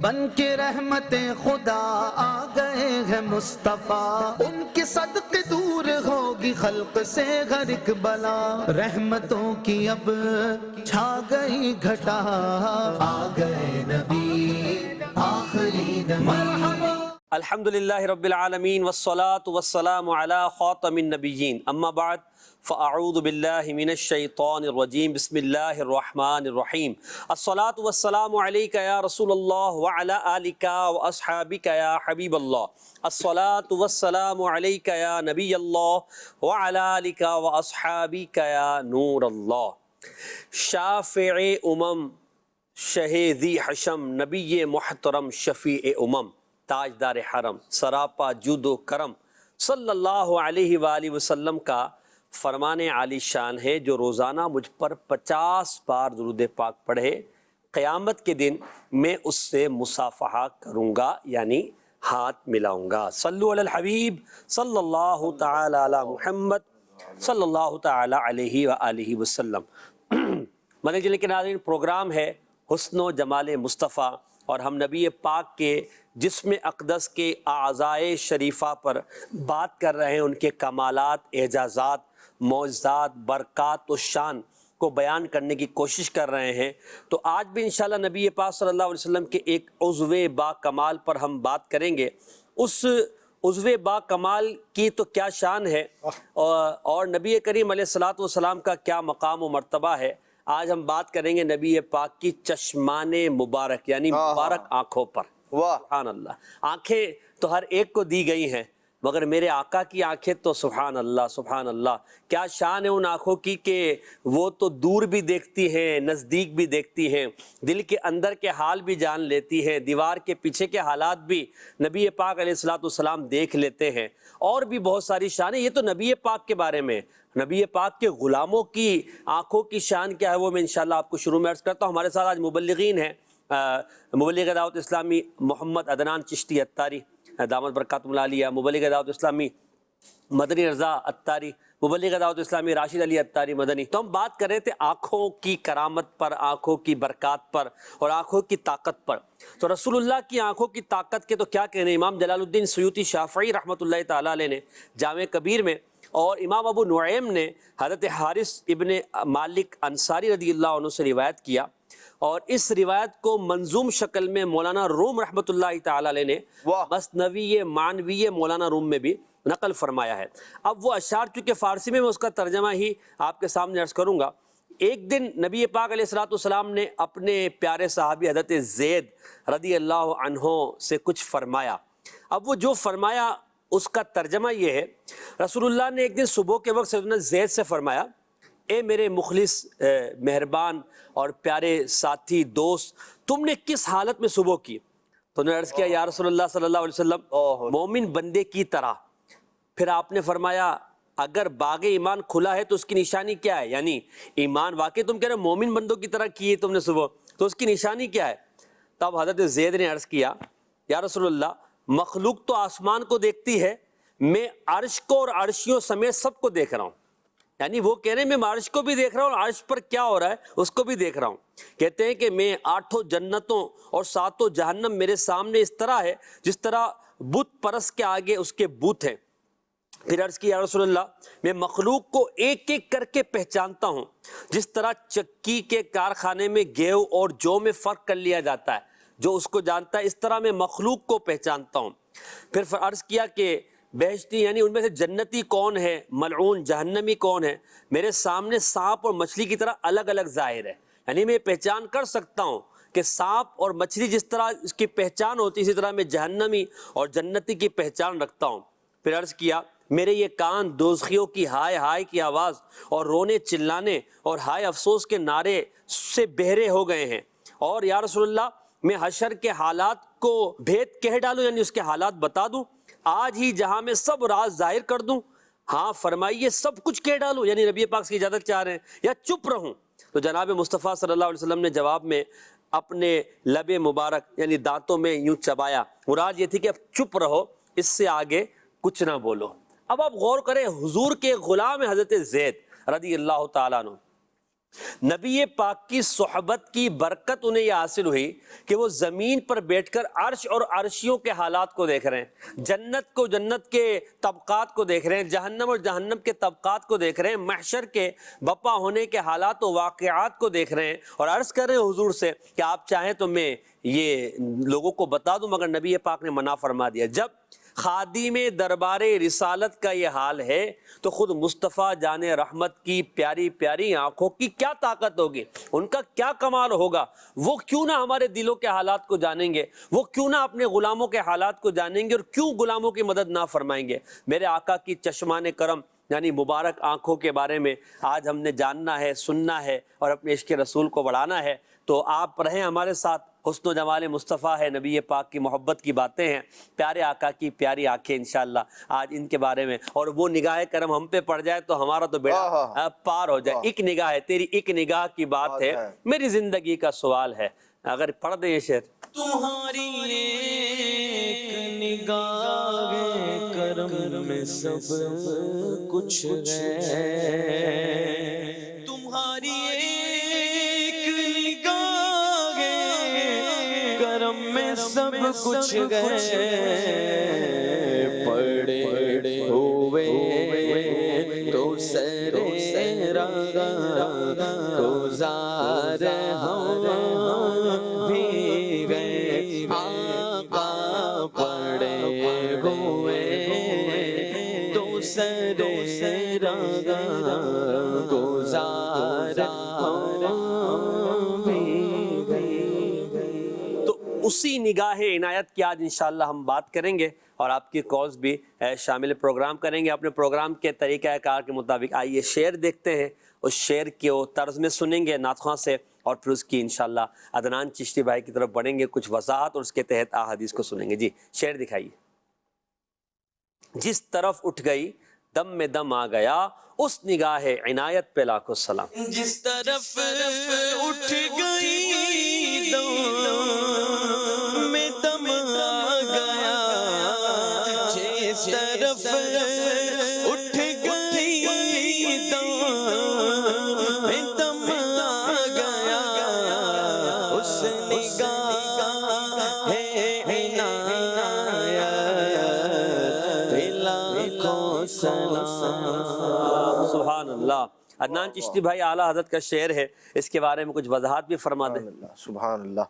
بن کے رحمت خدا آ گئے ہیں مصطفیٰ، ان کے صدقے دور ہوگی خلق سے ہر ایک بلا، رحمتوں کی اب چھا گئی گھٹا، آ گئے نبی آخری نبی۔ الحمدللہ رب العالمین والصلاة والسلام علی خاتم النبیین، اما بعد فاعوذ باللہ من الشیطان الرجیم، بسم اللہ الرحمن الرحیم۔ الصلاة والسلام علیک یا رسول اللہ وعلی آلک واصحابک یا حبیب اللہ، الصلاة والسلام علیک یا نبی اللہ وعلی آلک واصحابک یا نور اللہ۔ شافع امم، شہیدی حشم، نبی محترم، شفیع امم، تاجدار حرم، سراپا جود و کرم، صلی اللہ علیہ وآلہ وسلم کا فرمان عالی شان ہے جو روزانہ مجھ پر 50 بار درود پاک پڑھے، قیامت کے دن میں اس سے مصافحہ کروں گا، یعنی ہاتھ ملاؤں گا۔ صلو علی الحبیب صلی اللہ تعالی علی محمد صلی اللہ تعالی علیہ وآلہ وسلم۔ مدنی چینل کے ناظرین، پروگرام ہے حسن و جمال مصطفیٰ، اور ہم نبی پاک کے جسم اقدس کے اعضائے شریفہ پر بات کر رہے ہیں، ان کے کمالات، اعجازات، معجزات، برکات و شان کو بیان کرنے کی کوشش کر رہے ہیں۔ تو آج بھی انشاءاللہ نبی پاک صلی اللہ علیہ وسلم کے ایک عضو با کمال پر ہم بات کریں گے۔ اس عضو با کمال کی تو کیا شان ہے، اور نبی کریم علیہ الصلوۃ والسلام کا کیا مقام و مرتبہ ہے۔ آج ہم بات کریں گے نبی پاک کی چشمان مبارک، یعنی مبارک آنکھوں پر۔ سبحان اللہ، آنکھیں تو ہر ایک کو دی گئی ہیں، مگر میرے آقا کی آنکھیں تو سبحان اللہ سبحان اللہ، کیا شان ہے ان آنکھوں کی کہ وہ تو دور بھی دیکھتی ہیں، نزدیک بھی دیکھتی ہیں، دل کے اندر کے حال بھی جان لیتی ہیں، دیوار کے پیچھے کے حالات بھی نبی پاک علیہ الصلوۃ والسلام دیکھ لیتے ہیں، اور بھی بہت ساری شانیں۔ یہ تو نبی پاک کے بارے میں۔ نبی پاک کے غلاموں کی آنکھوں کی شان کیا ہے وہ میں انشاءاللہ آپ کو شروع میں عرض کرتا ہوں۔ ہمارے ساتھ آج مبلغین ہیں، مبلغ دعوت اسلامی محمد عدنان چشتی اتاری دامت برکاتہم العالیہ، مبلغ دعوت اسلامی مدنی رضا اتاری، مبلغ دعوت اسلامی راشد علی اتاری مدنی۔ تو ہم بات کر رہے تھے آنکھوں کی کرامت پر، آنکھوں کی برکات پر، اور آنکھوں کی طاقت پر۔ تو رسول اللہ کی آنکھوں کی طاقت کے تو کیا کہنے، امام جلال الدین سیوطی شافعی رحمۃ اللہ تعالیٰ علیہ نے جامع کبیر میں، اور امام ابو نعیم نے حضرت حارث ابن مالک انصاری رضی اللہ عنہ سے روایت کیا، اور اس روایت کو منظوم شکل میں مولانا روم رحمۃ اللہ تعالی علیہ نے مثنوی معنوی مولانا روم میں بھی نقل فرمایا ہے۔ اب وہ اشعار چونکہ فارسی میں اس کا ترجمہ ہی آپ کے سامنے عرض کروں گا۔ ایک دن نبی پاک علیہ الصلوۃ والسلام نے اپنے پیارے صحابی حضرت زید رضی اللہ عنہ سے کچھ فرمایا۔ اب وہ جو فرمایا اس کا ترجمہ یہ ہے، رسول اللہ نے ایک دن صبح کے وقت سیدنا زید سے فرمایا، اے میرے مخلص مہربان اور پیارے ساتھی دوست، تم نے کس حالت میں صبح کی؟ تو انہوں نے عرض کیا، یا رسول اللہ صلی اللہ علیہ وسلم، مومن بندے کی طرح۔ پھر آپ نے فرمایا، اگر باغ ایمان کھلا ہے تو اس کی نشانی کیا ہے؟ یعنی ایمان واقعی تم کہہ رہے مومن بندوں کی طرح کی ہے تم نے صبح، تو اس کی نشانی کیا ہے؟ تب حضرت زید نے عرض کیا، یا رسول اللہ، مخلوق تو آسمان کو دیکھتی ہے، میں عرش کو اور عرشیوں سمیت سب کو دیکھ رہا ہوں۔ یعنی وہ کہہ رہے ہیں میں عرش کو بھی دیکھ رہا ہوں، اور عرش پر کیا ہو رہا ہے اس کو بھی دیکھ رہا ہوں۔ کہتے ہیں کہ میں 8 جنتوں اور 7 جہنم میرے سامنے اس طرح ہے جس طرح بت پرست کے آگے اس کے بت ہیں۔ پھر عرض کی، یا رسول اللہ، میں مخلوق کو ایک ایک کر کے پہچانتا ہوں، جس طرح چکی کے کارخانے میں گیہوں اور جو میں فرق کر لیا جاتا ہے، جو اس کو جانتا ہے، اس طرح میں مخلوق کو پہچانتا ہوں۔ پھر عرض کیا کہ بہشتی یعنی ان میں سے جنتی کون ہے، ملعون جہنمی کون ہے، میرے سامنے سانپ اور مچھلی کی طرح الگ الگ ظاہر ہے۔ یعنی میں پہچان کر سکتا ہوں کہ سانپ اور مچھلی جس طرح اس کی پہچان ہوتی ہے، اسی طرح میں جہنمی اور جنتی کی پہچان رکھتا ہوں۔ پھر عرض کیا، میرے یہ کان دوزخیوں کی ہائے ہائے کی آواز اور رونے چلانے اور ہائے افسوس کے نعرے سے بہرے ہو گئے ہیں، اور یا رسول اللہ، میں حشر کے حالات کو بھید کہہ ڈالوں، یعنی اس کے حالات بتا دوں، آج ہی جہاں میں سب راز ظاہر کر دوں؟ ہاں فرمائیے، سب کچھ کہہ ڈالوں، یعنی نبی پاک سے اجازت چاہ رہے ہیں، یا چپ رہوں؟ تو جناب مصطفیٰ صلی اللہ علیہ وسلم نے جواب میں اپنے لب مبارک یعنی دانتوں میں یوں چبایا، مراد یہ تھی کہ اب چپ رہو، اس سے آگے کچھ نہ بولو۔ اب آپ غور کریں، حضور کے غلام حضرت زید رضی اللہ تعالیٰ عنہ، نبی پاک کی صحبت کی برکت انہیں یہ حاصل ہوئی کہ وہ زمین پر بیٹھ کر عرش اور عرشیوں کے حالات کو دیکھ رہے ہیں، جنت کے طبقات کو دیکھ رہے ہیں، جہنم اور جہنم کے طبقات کو دیکھ رہے ہیں، محشر کے بپا ہونے کے حالات و واقعات کو دیکھ رہے ہیں، اور عرض کر رہے ہیں حضور سے کہ آپ چاہیں تو میں یہ لوگوں کو بتا دوں، مگر نبی پاک نے منع فرما دیا۔ جب خادم دربار رسالت کا یہ حال ہے تو خود مصطفیٰ جان رحمت کی پیاری پیاری آنکھوں کی کیا طاقت ہوگی، ان کا کیا کمال ہوگا، وہ کیوں نہ ہمارے دلوں کے حالات کو جانیں گے، وہ کیوں نہ اپنے غلاموں کے حالات کو جانیں گے، اور کیوں غلاموں کی مدد نہ فرمائیں گے۔ میرے آقا کی چشمان کرم یعنی مبارک آنکھوں کے بارے میں آج ہم نے جاننا ہے، سننا ہے اور اپنے عشق رسول کو بڑھانا ہے، تو آپ رہیں ہمارے ساتھ۔ حسن و جمال مصطفیٰ ہے، نبی پاک کی محبت کی باتیں ہیں، پیارے آقا کی پیاری آنکھیں، انشاءاللہ آج ان کے بارے میں، اور وہ نگاہ کرم ہم پہ پڑ جائے تو ہمارا تو بیڑا پار ہو جائے۔ ایک نگاہ ہے، تیری ایک نگاہ کی بات ہے، میری زندگی کا سوال ہے۔ اگر پڑھ دے یہ شعر، تمہاری ایک نگاہ کرم میں سب کچھ ہے، تمہاری ایک نگاہ کرم میں سب کچھ ہے، پڑے ہوئے تو سر گزار ہم بھی گئے، آقا پڑے ہوئے تو سر گزار ہم بھی گئے۔ تو اسی نگاہ عنایت کی آج انشاءاللہ ہم بات کریں گے، اور آپ کی کالز بھی شامل پروگرام کریں گے اپنے پروگرام کے طریقہ کار کے مطابق۔ آئیے شعر دیکھتے ہیں، اس شعر کے طرز میں سنیں گے نعت خواں سے، اور پھر اس کی انشاءاللہ عدنان چشتی بھائی کی طرف بڑھیں گے، کچھ وضاحت اور اس کے تحت احادیث کو سنیں گے۔ جی شعر دکھائیے۔ جس طرف اٹھ گئی دم میں دم آ گیا، اس نگاہ عنایت پہ لاکھوں سلام۔ جس طرف اٹھ گئی دم میں دم آ گیا، جس طرف اٹھ گئی دم میں دم آ گیا، اس نگاہ عنایت پہ لاکھوں سلام۔ سبحان اللہ۔ عدنان چشتی بھائی اعلیٰ حضرت کا شعر ہے، اس کے بارے میں کچھ وضاحت بھی فرما دیں۔ سبحان اللہ۔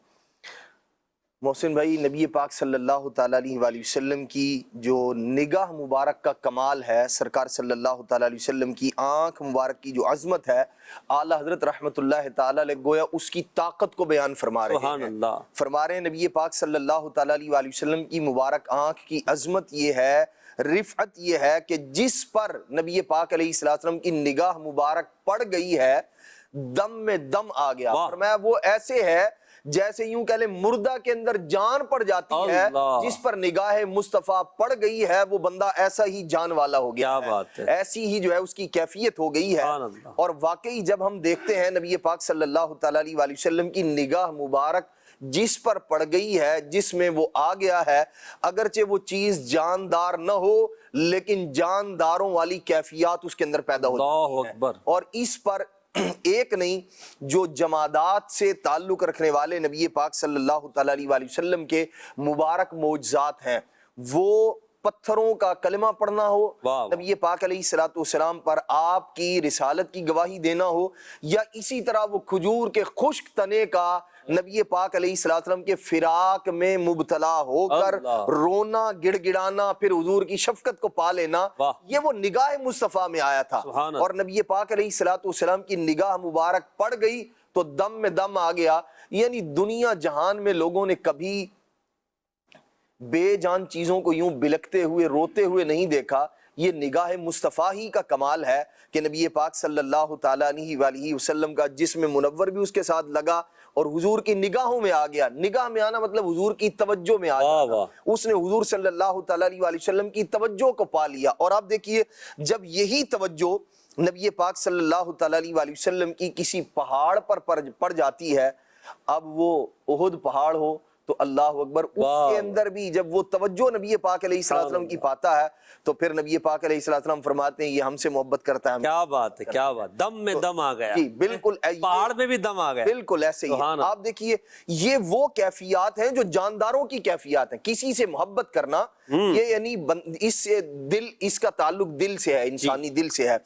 محسن بھائی، نبی پاک صلی اللہ تعالیٰ علیہ وآلہ وسلم کی جو نگاہ مبارک کا کمال ہے، سرکار صلی اللہ تعالیٰ علیہ وسلم کی آنکھ مبارک کی جو عظمت ہے، اعلیٰ حضرت رحمت اللہ تعالیٰ علیہ گویا اس کی طاقت کو بیان فرما رہے ہیں۔ سبحان اللہ۔ فرما رہے ہیں نبی پاک صلی اللہ تعالیٰ علیہ وآلہ وسلم کی مبارک آنکھ کی عظمت یہ ہے، رفعت یہ ہے کہ جس پر نبی پاک علیہ السلام کی نگاہ مبارک پڑ گئی ہے، دم میں دم آ گیا۔ فرمایا وہ ایسے ہے جیسے یوں کہہ لیں مردہ کے اندر جان پڑ جاتی ہے، جس پر نگاہ مصطفیٰ پڑ گئی ہے وہ بندہ ایسا ہی جان والا ہو گیا ہے، ایسی ہی جو ہے اس کی کیفیت ہو گئی ہے۔ اور واقعی جب ہم دیکھتے ہیں نبی پاک صلی اللہ تعالیٰ علیہ وآلہ وسلم کی نگاہ مبارک جس پر پڑ گئی ہے، جس میں وہ آ گیا ہے، اگرچہ وہ چیز جاندار نہ ہو لیکن جانداروں والی کیفیات اس کے اندر پیدا ہوتی ہیں، اور اس پر ایک نہیں، جو جمادات سے تعلق رکھنے والے نبی پاک صلی اللہ تعالیٰ علیہ وآلہ وسلم کے مبارک معجزات ہیں، وہ پتھروں کا کلمہ پڑھنا ہو، نبی پاک علیہ السلام پر آپ کی رسالت کی گواہی دینا ہو، یا اسی طرح وہ کھجور کے خشک تنے کا نبی پاک علیہ السلام کے فراق میں مبتلا ہو کر رونا، گڑ گڑانا، پھر حضور کی شفقت کو پا لینا، یہ وہ نگاہ مصطفیٰ میں آیا تھا۔ اور نبی پاک علیہ السلام کی نگاہ مبارک پڑ گئی تو دم میں دم آ گیا، یعنی دنیا جہان میں لوگوں نے کبھی بے جان چیزوں کو یوں بلکتے ہوئے روتے ہوئے نہیں دیکھا۔ یہ نگاہ مصطفیٰ ہی کا کمال ہے کہ نبی پاک صلی اللہ تعالیٰ علیہ وآلہ وسلم کا جسم منور بھی اس کے ساتھ لگا اور حضور کی نگاہوں میں آ گیا۔ نگاہ میں آنا مطلب حضور کی توجہ میں آ گیا، اس نے حضور صلی اللہ تعالیٰ علیہ وآلہ وسلم کی توجہ کو پا لیا۔ اور آپ دیکھیے جب یہی توجہ نبی پاک صلی اللہ تعالیٰ علیہ وآلہ وسلم کی کسی پہاڑ پر پڑ جاتی ہے، اب وہ احد پہاڑ ہو، تو اللہ اکبر، اس کے اندر بھی جب وہ توجہ نبی پاک علیہ السلام کی پاتا ہے تو پھر نبی پاک علیہ السلام فرماتے ہیں یہ ہم سے محبت کرتا ہے. کیا بات ہے، کیا بات، دم میں دم آ گیا. جی بالکل، پہاڑ میں بھی دم آ گیا. بالکل ایسے ہی. آپ دیکھیے یہ وہ کیفیات ہیں جو جانداروں کی کیفیات ہیں. کسی سے محبت کرنا یہ یعنی اس سے دل، اس کا تعلق دل سے ہے، انسانی دل سے ہے.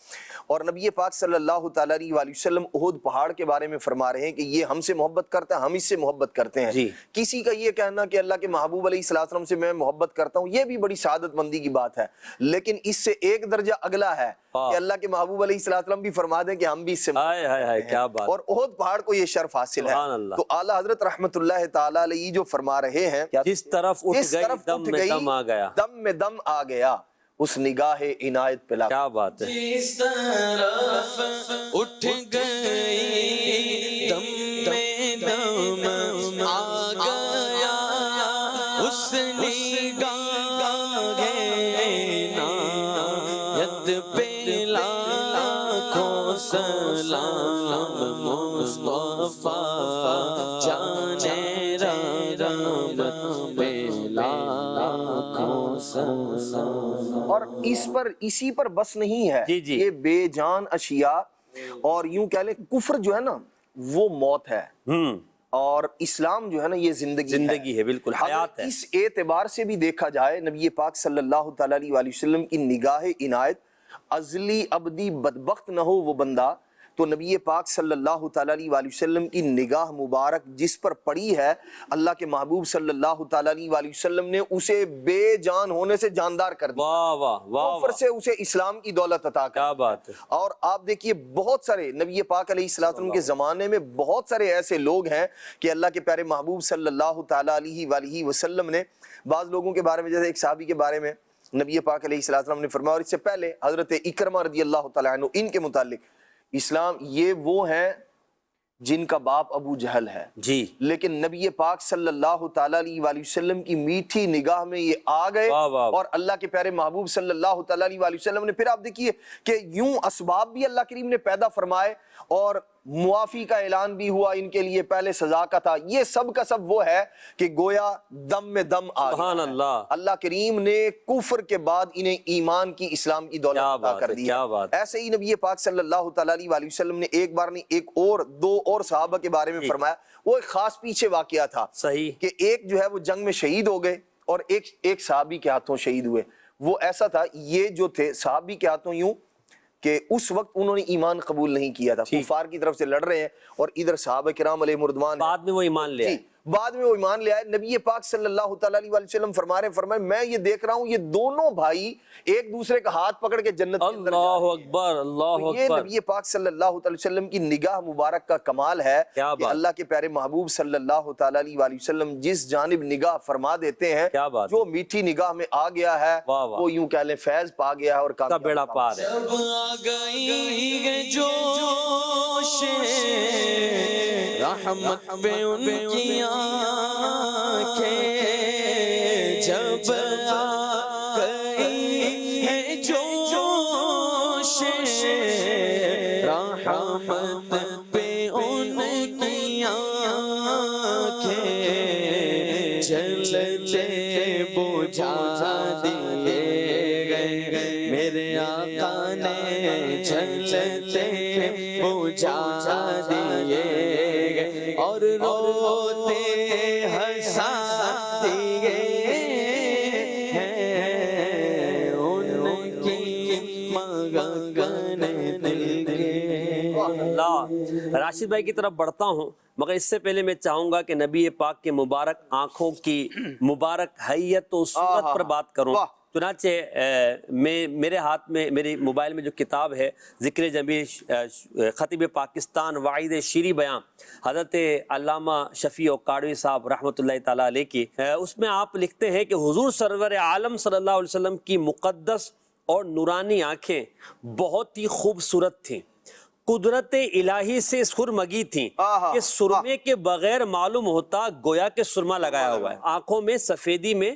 اور نبی پاک صلی اللہ تعالیٰ علیہ وآلہ وسلم احد پہاڑ کے بارے میں فرما رہے ہیں کہ یہ ہم سے محبت کرتا ہے، ہم اس سے محبت کرتے ہیں. کسی کا یہ کہنا کہ اللہ کے محبوب علیہ السلام سے میں محبت کرتا ہوں، یہ بھی بڑی سعادت مندی کی بات ہے. لیکن اس سے ایک درجہ اگلا ہے کہ اللہ کے محبوب علیہ السلام بھی فرما دیں کہ ہم بھی اس سے محبت کیا بات. اور احد پہاڑ کو یہ شرف حاصل ہے. تو اعلیٰ حضرت رحمت اللہ تعالیٰ علیہ جو فرما رہے ہیں جس طرف اٹھ گئی دم میں دم آ گیا، دم میں دم آ گیا اس نگاہ عنایت پہ. کیا بات ہے. جس طرف اٹھ گئی دم میں دم آ گیا اس نگاہ عنایت پہ لاکھوں سلام مصطفیٰ جانے رحمت پہ لاکھوں سلام. اور اسی پر بس نہیں ہے. یہ بے جان اشیاء اور یوں کہہ لیں کفر جو ہے نا وہ موت ہے، اور اسلام جو ہے نا یہ زندگی ہے. بالکل حیات ہے. اس اعتبار سے بھی دیکھا جائے نبی پاک صلی اللہ تعالیٰ علیہ وآلہ وسلم کی نگاہ عنایت ازلی ابدی بدبخت نہ ہو وہ بندہ، تو نبی پاک صلی اللہ تعالیٰ علیہ وآلہ وسلم کی نگاہ مبارک جس پر پڑی ہے، اللہ کے محبوب صلی اللہ تعالیٰ علیہ وآلہ وسلم نے اسے بے جان ہونے سے جاندار کر دیا. واہ واہ واہ، کفر سے اسے اسلام کی دولت عطا کر. کیا بات ہے. اور آپ دیکھیے بہت سارے نبی پاک علیہ السلام کے زمانے میں بہت سارے ایسے لوگ ہیں کہ اللہ کے پیارے محبوب صلی اللہ تعالیٰ علیہ وآلہ وسلم نے بعض لوگوں کے بارے میں، جیسے ایک صحابی کے بارے میں نبی پاک علیہ السلام نے فرمایا، اور اس سے پہلے حضرت اکرمہ رضی اللہ تعالیٰ عنہ، ان کے متعلق اسلام یہ وہ ہیں جن کا باپ ابو جہل ہے جی، لیکن نبی پاک صلی اللہ تعالیٰ علیہ وآلہ وسلم کی میٹھی نگاہ میں یہ آ گئے. اور اللہ کے پیارے محبوب صلی اللہ تعالیٰ علیہ وآلہ وسلم نے پھر آپ دیکھیے کہ یوں اسباب بھی اللہ کریم نے پیدا فرمائے اور معافی کا اعلان بھی ہوا ان کے لیے، پہلے سزا کا تھا. یہ سب کا سب وہ ہے کہ گویا دم میں دم آ گیا. اللہ کریم نے کفر کے بعد انہیں ایمان کی، اسلام کی دولت عطا کر دی. ایسے ہی نبی پاک صلی اللہ تعالیٰ علیہ وآلہ وسلم نے ایک بار نہیں ایک اور دو اور صحابہ کے بارے میں فرمایا. وہ ایک خاص پیچھے واقعہ تھا صحیح کہ ایک جو ہے وہ جنگ میں شہید ہو گئے اور ایک صحابی کے ہاتھوں شہید ہوئے. وہ ایسا تھا، یہ جو تھے صحابی کے ہاتھوں یوں کہ اس وقت انہوں نے ایمان قبول نہیں کیا تھا، کفار کی طرف سے لڑ رہے ہیں اور ادھر صحابہ کرام علیہ مردوان بعد میں وہ ایمان لے آئے. بعد میں وہ ایمان لے آئے. نبی پاک صلی اللہ تعالیٰ علیہ وسلم فرمائے میں یہ دیکھ رہا ہوں یہ دونوں بھائی ایک دوسرے کا ہاتھ پکڑ کے جنت کے اندر جا رہے ہیں. اللہ اکبر، اللہ اکبر. یہ نبی پاک صلی اللہ تعالیٰ علیہ وسلم کی نگاہ مبارک کا کمال ہے کہ اللہ کے پیارے محبوب صلی اللہ تعالیٰ علیہ وسلم جس جانب نگاہ فرما دیتے ہیں، جو میٹھی نگاہ میں آ گیا ہے وہ یوں کہہ لیں فیض پا گیا ہے اور کا بیڑا پار ہے. جب آ گئی ہے جوش رحمت پہ ان کی آنکھیں، جب آ گئی ہے جوش رحمت پہ ان کی آنکھیں، جلتے بجھا دیے گئے میرے آقا نے، جلتے بجھا دیے گئے اور روتے ہنسا دیے ہیں ان کی مگن دل کے. راشد بھائی کی طرف بڑھتا ہوں، مگر اس سے پہلے میں چاہوں گا کہ نبی پاک کے مبارک آنکھوں کی مبارک حیت و صورت پر بات کروں. چنانچہ میرے ہاتھ میں، میری موبائل میں جو کتاب ہے ذکر جمیل خطیب پاکستان وعید شیریں بیان حضرت علامہ شفیع کاڑوی صاحب رحمۃ اللہ تعالیٰ علیہ کی، اس میں آپ لکھتے ہیں کہ حضور سرور عالم صلی اللہ علیہ وسلم کی مقدس اور نورانی آنکھیں بہت ہی خوبصورت تھیں، قدرت الہی سے سرمگی تھیں کہ سرمے کے بغیر معلوم ہوتا گویا کہ سرما لگایا ہوا ہے. آنکھوں میں سفیدی میں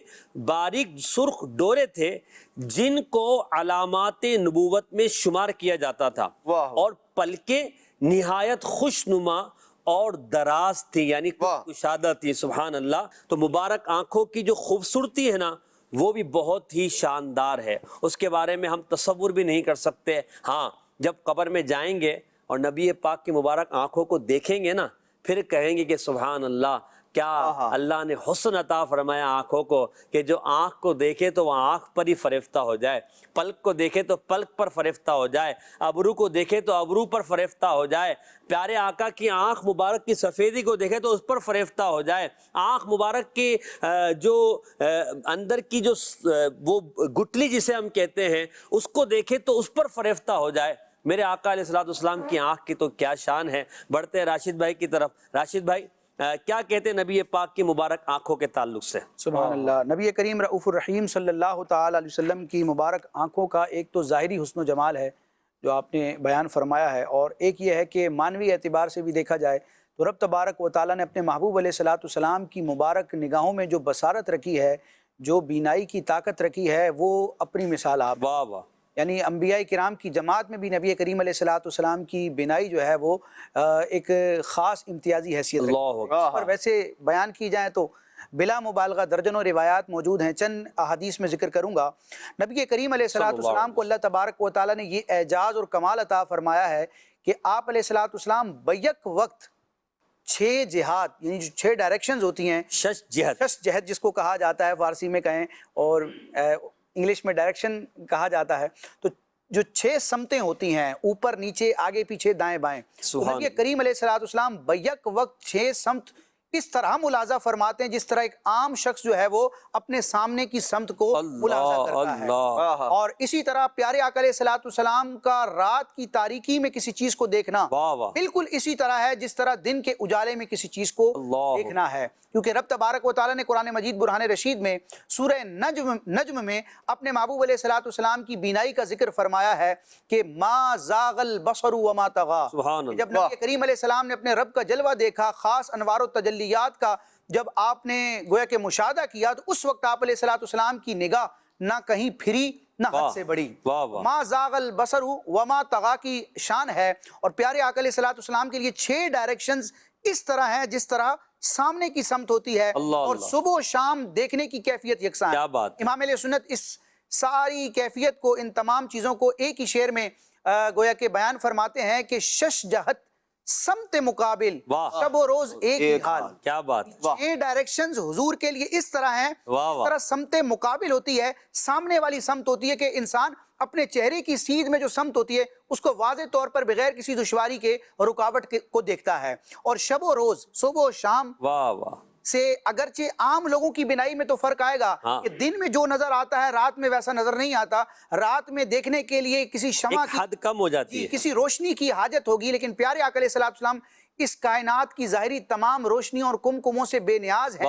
باریک سرخ ڈورے تھے جن کو علامات نبوت میں شمار کیا جاتا تھا، اور پلکیں نہایت خوش نما اور دراز تھی، یعنی واہ۔ کشادہ تھی، سبحان اللہ۔ تو مبارک آنکھوں کی جو خوبصورتی ہے نا وہ بھی بہت ہی شاندار ہے، اس کے بارے میں ہم تصور بھی نہیں کر سکتے۔ ہاں جب قبر میں جائیں گے اور نبی پاک کی مبارک آنکھوں کو دیکھیں گے نا، پھر کہیں گے کہ سبحان اللہ، کیا اللہ نے حسن عطا فرمایا آنکھوں کو، کہ جو آنکھ کو دیکھے تو وہ آنکھ پر ہی فریفتہ ہو جائے، پلک کو دیکھے تو پلک پر فریفتہ ہو جائے، ابرو کو دیکھے تو ابرو پر فریفتہ ہو جائے، پیارے آقا کی آنکھ مبارک کی سفیدی کو دیکھے تو اس پر فریفتہ ہو جائے، آنکھ مبارک کی جو اندر کی جو وہ گٹلی جسے ہم کہتے ہیں اس کو دیکھے تو اس پر فریفتہ ہو جائے۔ میرے آقا علیہ السلام کی آنکھ کی تو کیا شان ہے۔ بڑھتے ہیں راشد بھائی کی طرف۔ راشد بھائی کیا کہتے ہیں نبی پاک کی مبارک آنکھوں کے تعلق سے؟ سبحان اللہ۔ نبی کریم رؤوف الرحیم صلی اللہ تعالی علیہ وسلم کی مبارک آنکھوں کا ایک تو ظاہری حسن و جمال ہے جو آپ نے بیان فرمایا ہے، اور ایک یہ ہے کہ معنوی اعتبار سے بھی دیکھا جائے تو رب تبارک و تعالیٰ نے اپنے محبوب علیہ السلام کی مبارک نگاہوں میں جو بصارت رکھی ہے، جو بینائی کی طاقت رکھی ہے، وہ اپنی مثال آپ۔ واہ واہ۔ یعنی انبیاء کرام کی جماعت میں بھی نبی کریم علیہ السلام کی بینائی جو ہے وہ ایک خاص امتیازی حیثیت رکھتی ہے۔ اللہ اس پر ویسے بیان کی جائیں تو بلا مبالغہ درجنوں روایات موجود ہیں، چند احادیث میں ذکر کروں گا۔ نبی کریم علیہ السلام کو اللہ تبارک و تعالیٰ نے یہ اعجاز اور کمال عطا فرمایا ہے کہ آپ علیہ السلام بیک وقت 6 جہاد، یعنی جو 6 ڈائریکشنز ہوتی ہیں، شش جہت، شش جہد جس کو کہا جاتا ہے، فارسی میں کہیں اور انگلش میں ڈائریکشن کہا جاتا ہے، تو جو 6 سمتیں ہوتی ہیں، اوپر نیچے آگے پیچھے دائیں بائیں، تو نبی کریم علیہ السلام بیک وقت 6 سمت اس طرح ملاحظہ فرماتے ہیں جس طرح ایک عام شخص جو ہے وہ اپنے سامنے کی سمت کو ملاحظہ کرتا ہے۔ اور اسی طرح پیارے آقا علیہ السلام کا رات کی تاریکی میں کسی چیز کو دیکھنا بالکل اسی طرح ہے جس طرح دن کے اجالے میں کسی چیز کو دیکھنا ہے، کیونکہ رب تبارک و تعالیٰ نے قرآن مجید برہان رشید میں سورہ نجم میں اپنے محبوب علیہ السلام کی بینائی کا ذکر فرمایا ہے کہ ما زاغ البصر وما طغى۔ جب نبی کریم علیہ السلام نے اپنے رب کا جلوہ دیکھا، خاص انوار و تجلیات کا جب آپ نے گویا کہ مشاہدہ کیا، تو اس وقت آپ علیہ السلام کی نگاہ نہ کہیں پھری نہ حد سے بڑی۔ ما زاغ البصر وما طغى کی شان ہے، اور پیارے آقا علیہ السلام کے لیے 6 ڈائریکشنز اس طرح ہیں جس طرح سامنے کی سمت ہوتی ہے، اور صبح و شام دیکھنے کی کیفیت یکساں ہے۔ امام علیہ سنت اس ساری کیفیت کو، ان تمام چیزوں کو ایک ہی شعر میں گویا کہ بیان فرماتے ہیں کہ شش جہت سمت مقابل، شب و روز ایک ہی حال۔ کیا بات۔ 6 ڈائریکشنز حضور کے لیے اس طرح ہیں، اس طرح سمت مقابل ہوتی ہے، سامنے والی سمت ہوتی ہے کہ انسان اپنے چہرے کی سیدھ میں جو سمت ہوتی ہے اس کو واضح طور پر بغیر کسی دشواری کے رکاوٹ کو دیکھتا ہے، اور شب و روز، صبح و شام سے اگرچہ عام لوگوں کی بینائی میں تو فرق آئے گا کہ دن میں جو نظر آتا ہے رات میں ویسا نظر نہیں آتا، رات میں دیکھنے کے لیے کسی شمع کی حد کم ہو جاتی ہے، کسی روشنی کی حاجت ہوگی، لیکن پیارے آقا علیہ السلام اس کائنات کی ظاہری تمام روشنیوں اور کمکموں سے بے نیاز ہے۔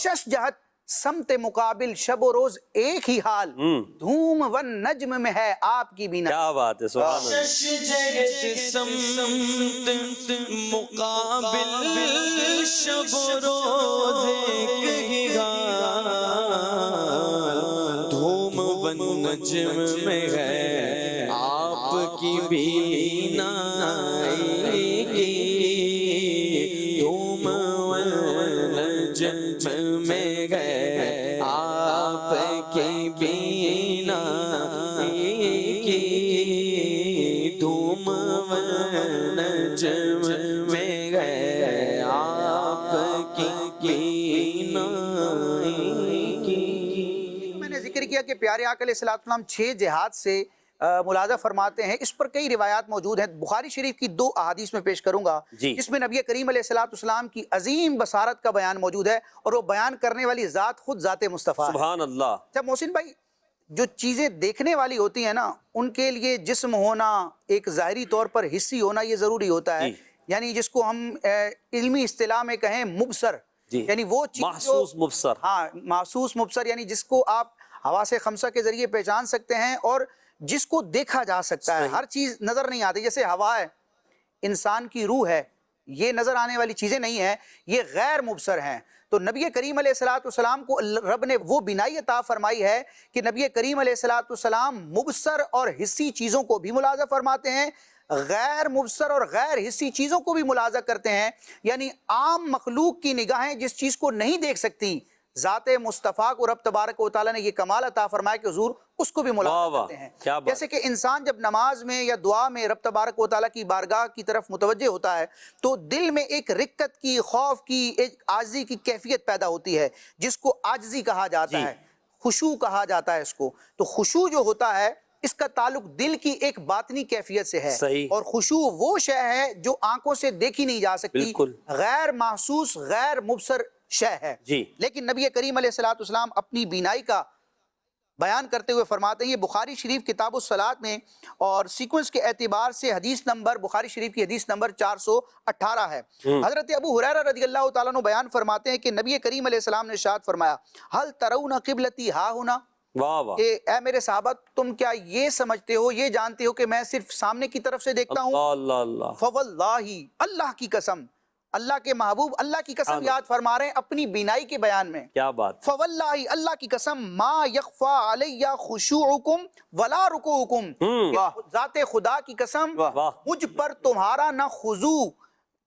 شش جہت سمت مقابل، شب و روز ایک ہی حال، دھوم و نجم میں ہے آپ کی بینائی۔ کیا بات ہے، سبحان اللہ۔ شش جہت سمت مقابل، شب و روز ایک ہی حال، دھوم و نجم میں ہے آپ کی بینائی، دھوم و نجم میں ہے آپ کی بینائی، دھوم و نجم میں ہے آپ کی بینائی۔ میں نے ذکر کیا کہ پیارے آقا علیہ السلام 6 جہاد سے ملاحظہ فرماتے ہیں، اس پر کئی روایات موجود ہیں۔ بخاری شریف کی 2 احادیث میں پیش کروں گا جس میں نبی کریم علیہ السلام کی عظیم بصارت کا بیان موجود ہے، اور وہ بیان کرنے والی ذات خود ذات مصطفیٰ ہے۔ سبحان اللہ۔ جب محسن بھائی جو چیزیں دیکھنے والی ہوتی ہیں نا، ان کے لیے جسم ہونا، ایک ظاہری طور پر حسی ہونا یہ ضروری ہوتا ہے، یعنی جس کو ہم علمی اصطلاح میں کہیں مبصر، یعنی وہ چیز محسوس مبصر۔ ہاں، محسوس مبصر، یعنی جس کو آپ حواس خمسہ کے ذریعے پہچان سکتے ہیں اور جس کو دیکھا جا سکتا ہے۔ ہر چیز نظر نہیں آتی، جیسے ہوا ہے، انسان کی روح ہے، یہ نظر آنے والی چیزیں نہیں ہیں، یہ غیر مبصر ہیں۔ تو نبی کریم علیہ السلام کو رب نے وہ بینائی عطا فرمائی ہے کہ نبی کریم علیہ السلام مبصر اور حسی چیزوں کو بھی ملاحظہ فرماتے ہیں، غیر مبصر اور غیر حسی چیزوں کو بھی ملاحظہ کرتے ہیں، یعنی عام مخلوق کی نگاہیں جس چیز کو نہیں دیکھ سکتی، ذات مصطفیٰ کو رب تبارک و تعالیٰ نے یہ کمال عطا فرمایا کہ حضور اس کو بھی ملاحظہ کرتے ہیں۔ جیسے کہ انسان جب نماز میں یا دعا میں رب تبارک و تعالیٰ کی بارگاہ کی طرف متوجہ ہوتا ہے تو دل میں ایک رقت کی، خوف کی، ایک عاجزی کی کیفیت پیدا ہوتی ہے، جس کو عاجزی کہا جاتا ہے، خشوع کہا جاتا ہے اس کو۔ تو خشوع جو ہوتا ہے اس کا تعلق دل کی ایک باطنی کیفیت سے ہے، اور خشوع وہ شے ہے جو آنکھوں سے دیکھی نہیں جا سکتی، غیر محسوس، غیر مبصر شے ہے۔ لیکن نبی کریم علیہ السلام اپنی بینائی کا بیان کرتے ہوئے فرماتے ہیں، یہ بخاری شریف کتاب الصلاۃ میں اور سیکوینس کے اعتبار سے حدیث نمبر، بخاری شریف کی حدیث نمبر 418 ہے۔ حضرت ابو ہریرہ رضی اللہ تعالیٰ عنہ بیان فرماتے ہیں کہ نبی کریم علیہ السلام نے ارشاد فرمایا، ہل ترون قبلتی ہا ہونا، کہ اے میرے صحابہ تم کیا یہ سمجھتے ہو، یہ جانتے ہو کہ میں صرف سامنے کی طرف سے دیکھتا ہوں؟ فواللہ، اللہ کی قسم، اللہ کے محبوب اللہ کی قسم یاد فرما رہے ہیں اپنی بینائی کے بیان میں، کیا بات، فواللہ، اللہ کی قسم، ما یخفا علی خشوعکم ولا رکوعکم، ذات خدا کی قسم مجھ پر تمہارا نہ خضوع،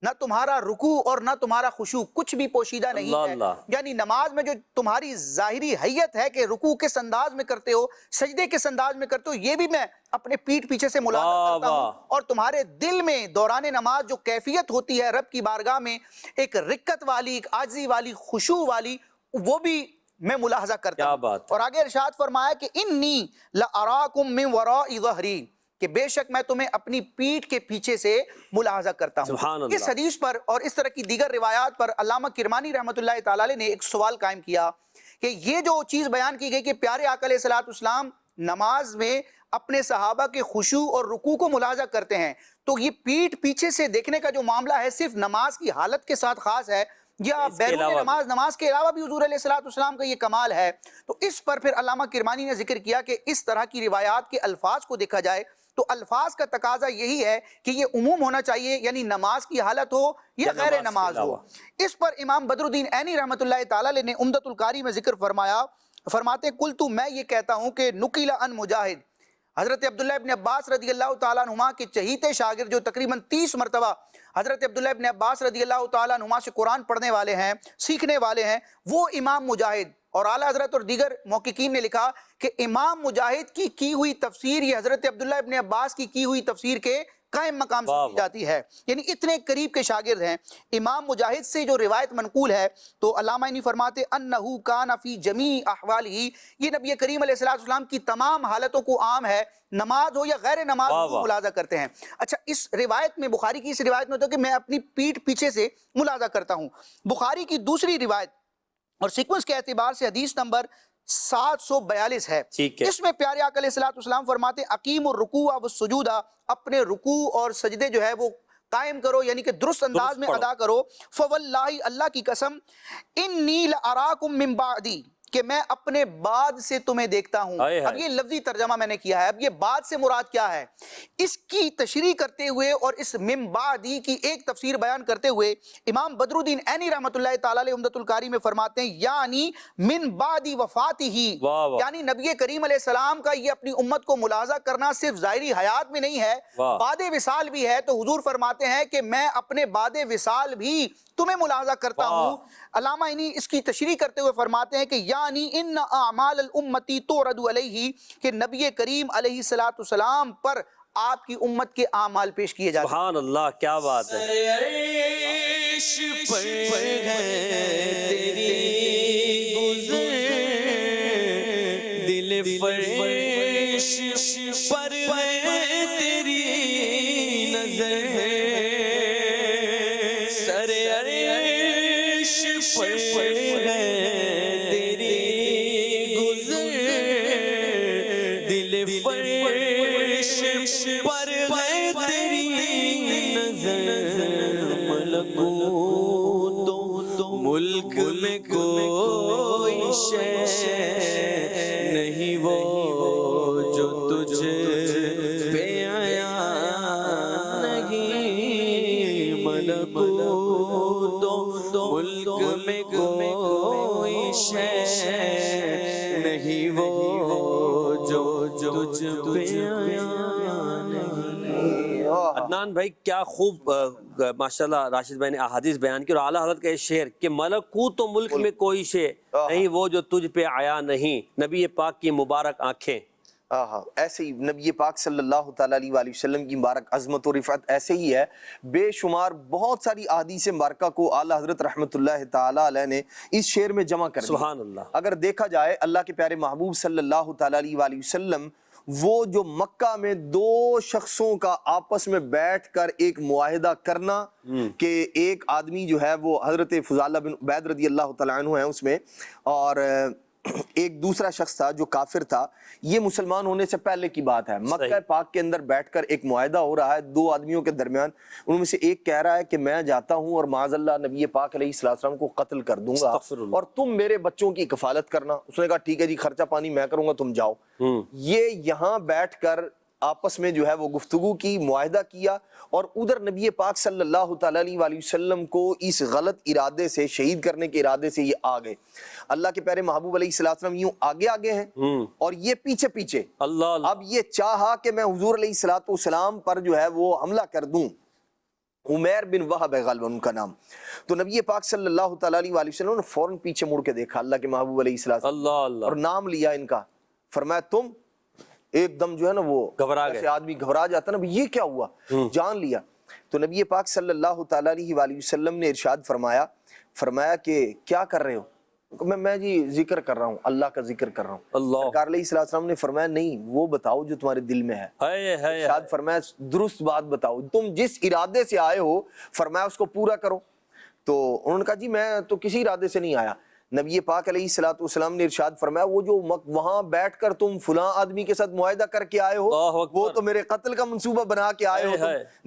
نہ تمہارا رکوع اور نہ تمہارا خشوع کچھ بھی پوشیدہ نہیں ہے۔ یعنی نماز میں جو تمہاری ظاہری حیت ہے کہ رکوع کس انداز میں کرتے ہو، سجدے کس انداز میں کرتے ہو، یہ بھی میں اپنے پیٹھ پیچھے سے ملاحظہ کرتا ہوں، اور تمہارے دل میں دوران نماز جو کیفیت ہوتی ہے رب کی بارگاہ میں، ایک رقت والی، ایک عاجزی والی، خشوع والی، وہ بھی میں ملاحظہ کرتا ہوں۔ اور آگے ارشاد فرمایا کہ انی لأراکم من وراء ظہری، کہ بے شک میں تمہیں اپنی پیٹھ کے پیچھے سے ملاحظہ کرتا ہوں۔ اس حدیث پر اور اس طرح کی دیگر روایات پر علامہ کرمانی رحمۃ اللہ تعالیٰ علیہ نے ایک سوال قائم کیا کہ یہ جو چیز بیان کی گئی کہ پیارے آقا علیہ السلام نماز میں اپنے صحابہ کے خشوع اور رکوع کو ملاحظہ کرتے ہیں، تو یہ پیٹھ پیچھے سے دیکھنے کا جو معاملہ ہے صرف نماز کی حالت کے ساتھ خاص ہے یا بیرون نماز، نماز کے علاوہ بھی حضور علیہ السلام کا یہ کمال ہے؟ تو اس پر پھر علامہ کرمانی نے ذکر کیا کہ اس طرح کی روایات کے الفاظ کو دیکھا جائے تو الفاظ کا تقاضا یہی ہے کہ یہ عموم ہونا چاہیے، یعنی نماز کی حالت ہو یا غیر نماز ہو۔ اس پر امام بدر الدین عینی رحمۃ اللہ تعالیٰ نے عمدۃ القاری میں ذکر فرمایا، فرماتے قلت، میں یہ کہتا ہوں کہ نقل عن مجاہد، حضرت عبداللہ ابن عباس رضی اللہ تعالیٰ عنہما کے چہیتے شاگرد جو تقریباً 30 مرتبہ حضرت عبداللہ ابن عباس رضی اللہ تعالیٰ عنہما سے قرآن پڑھنے والے ہیں، سیکھنے والے ہیں، وہ امام مجاہد اور اعلیٰ حضرت اور دیگر محققین نے لکھا کہ امام مجاہد کی ہوئی تفسیر یہ حضرت عبداللہ ابن عباس کی ہوئی تفسیر کے قائم مقام سمجھی جاتی ہے، یعنی اتنے قریب کے شاگرد ہیں۔ امام مجاہد سے جو روایت منقول ہے تو علامہ عینی فرماتے انہو کان فی جمیع احوالہ، یہ نبی کریم علیہ السلام کی تمام حالتوں کو عام ہے، نماز ہو یا غیر نماز ہو ملاحظہ کرتے ہیں۔ اچھا، اس روایت میں، بخاری کی اس روایت میں ہوتا ہے کہ میں اپنی پیٹھ پیچھے سے ملاحظہ کرتا ہوں۔ بخاری کی دوسری روایت اور سیکوینس کے اعتبار سے حدیث نمبر 742 ہے، اس میں پیارے آقا علیہ السلام فرماتے اقیم الرکوع والسجود، اپنے رکوع اور سجدے جو ہے وہ قائم کرو، یعنی کہ درست انداز میں ادا کرو۔ فواللہ، اللہ کی قسم، انی لأراکم من بعدی، کہ میں اپنے بعد سے تمہیں دیکھتا ہوں۔ اب یہ لفظی ترجمہ میں نے کیا ہے، اب یہ بعد سے مراد کیا ہے اس کی تشریح کرتے ہوئے اور اس من بعدی کی ایک تفسیر بیان کرتے ہوئے امام بدر الدین عینی رحمۃ اللہ تعالیٰ علیہ عمدۃ القاری میں فرماتے ہیں یعنی من بعد وفاتہ، یعنی نبی کریم علیہ السلام کا یہ اپنی امت کو ملاحظہ کرنا صرف ظاہری حیات میں نہیں ہے، بعد وصال بھی ہے۔ تو حضور فرماتے ہیں کہ میں اپنے بعد وصال بھی تمہیں ملاحظہ کرتا ہوں۔ علامہ عینی اس کی تشریح کرتے ہوئے فرماتے ہیں کہ یعنی ان اعمال الامتی تورد علیہ، کہ نبی کریم علیہ السلام پر آپ کی امت کے اعمال پیش کیے جاتے ہیں۔ سبحان اللہ، کیا بات ہے۔ عرش پر ہے تیری گزر، دل فرش پر ہے تیری نظر، سر عرش پر ہے تیری گزر، دل فرش پر ہے تیری نظر، ملکوت ملک میں کوئی شے نہیں وہ جو تجھ پہ آیا نہیں، ملکوت ملک میں کوئی شے نہیں وہ جو تجھ پہ آیا نہیں۔ سبحان بھائی، کیا خوب ماشاءاللہ راشد بھائی نے احادیث بیان کی، اور اعلیٰ حضرت کا یہ شعر کہ ملکوت و ملک میں کوئی شے نہیں وہ جو تجھ پہ آیا نہیں، نبی پاک کی مبارک آنکھیں. ایسے ہی نبی پاک صلی اللہ تعالیٰ علیہ وآلہ وسلم کی مبارک عظمت و رفعت ایسے ہی ہے. بے شمار بہت ساری احادیث مبارکہ کو اعلیٰ حضرت رحمۃ اللہ تعالیٰ علیہ نے اس شعر میں جمع کر دیا. سبحان اللہ. اگر دیکھا جائے اللہ کے پیارے محبوب صلی اللہ تعالیٰ علیہ وآلہ وسلم وہ جو مکہ میں دو شخصوں کا آپس میں بیٹھ کر ایک معاہدہ کرنا کہ ایک آدمی جو ہے وہ حضرت فضالہ بن عبید رضی اللہ تعالیٰ عنہ ہیں اس میں، اور ایک دوسرا شخص تھا جو کافر تھا، یہ مسلمان ہونے سے پہلے کی بات ہے. مکہ پاک کے اندر بیٹھ کر ایک معاہدہ ہو رہا ہے دو آدمیوں کے درمیان. ان میں سے ایک کہہ رہا ہے کہ میں جاتا ہوں اور معاذ اللہ نبی پاک علیہ السلام کو قتل کر دوں گا اور تم میرے بچوں کی کفالت کرنا. اس نے کہا ٹھیک ہے جی، خرچہ پانی میں کروں گا، تم جاؤ. یہ یہاں بیٹھ کر آپس میں جو ہے وہ گفتگو کی، معاہدہ کیا، اور ادھر نبی پاک صلی اللہ تعالیٰ علیہ وآلہ وسلم کو اس غلط ارادے سے، شہید کرنے کے ارادے سے یہ آ گئے. اللہ کے پیارے محبوب علیہ السلام یوں آگے آگے ہیں اور یہ پیچھے پیچھے. اب یہ چاہا کہ میں حضور علیہ السلام پر جو ہے وہ حملہ کر دوں. عمیر بن وہب ہے غالباً ان کا نام. تو نبی پاک صلی اللہ تعالیٰ علیہ وآلہ وسلم نے فوراً پیچھے مڑ کے دیکھا اللہ کے محبوب علیہ السلام اور نام لیا ان کا. فرمایا تم، ایک دم جو ہے نا وہ ایسے آدمی گھبرا جاتا نا، یہ کیا ہوا، جان لیا. تو نبی پاک صلی اللہ تعالیٰ علیہ وآلہ وسلم نے ارشاد فرمایا کہ کیا کر رہے ہو؟ میں جی ذکر کر رہا ہوں، اللہ کا ذکر کر رہا ہوں. سرکار علیہ السلام نے فرمایا نہیں، وہ بتاؤ جو تمہارے دل میں ہے. ارشاد فرمایا درست بات بتاؤ، تم جس ارادے سے آئے ہو فرمایا اس کو پورا کرو. تو انہوں نے کہا جی میں تو کسی ارادے سے نہیں آیا. نبی پاک علیہ السلام نے ارشاد فرمایا وہ جو وہاں بیٹھ کر تم فلاں آدمی کے ساتھ معاہدہ کر کے آئے ہو، وہ تو میرے قتل کا منصوبہ بنا کے آئے ہو.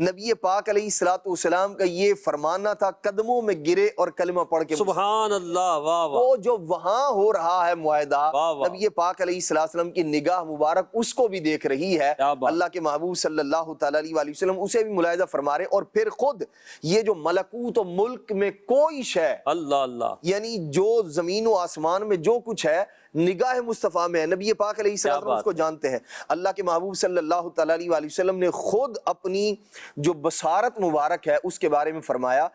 نبی پاک علیہ السلام کا یہ فرمانا تھا، قدموں میں گرے اور کلمہ پڑھ کے سبحان اللہ. وہ جو وہاں ہو رہا ہے معاہدہ، نبی پاک علیہ السلام کی نگاہ مبارک اس کو بھی دیکھ رہی ہے. اللہ کے محبوب صلی اللہ تعالیٰ علیہ وآلہ وسلم اسے بھی ملاحظہ فرما رہے. اور پھر خود یہ جو ملکوت و ملک میں کوئی شے، اللہ یعنی جو زمین و آسمان میں جو کچھ ہے نگاہ مصطفیٰ میں ہے. نبی پاک علیہ السلام اس کو جانتے ہیں. اللہ کے محبوب صلی اللہ تعالیٰ علیہ وآلہ وسلم نے خود اپنی جو بصارت مبارک ہے اس کے بارے میں فرمایا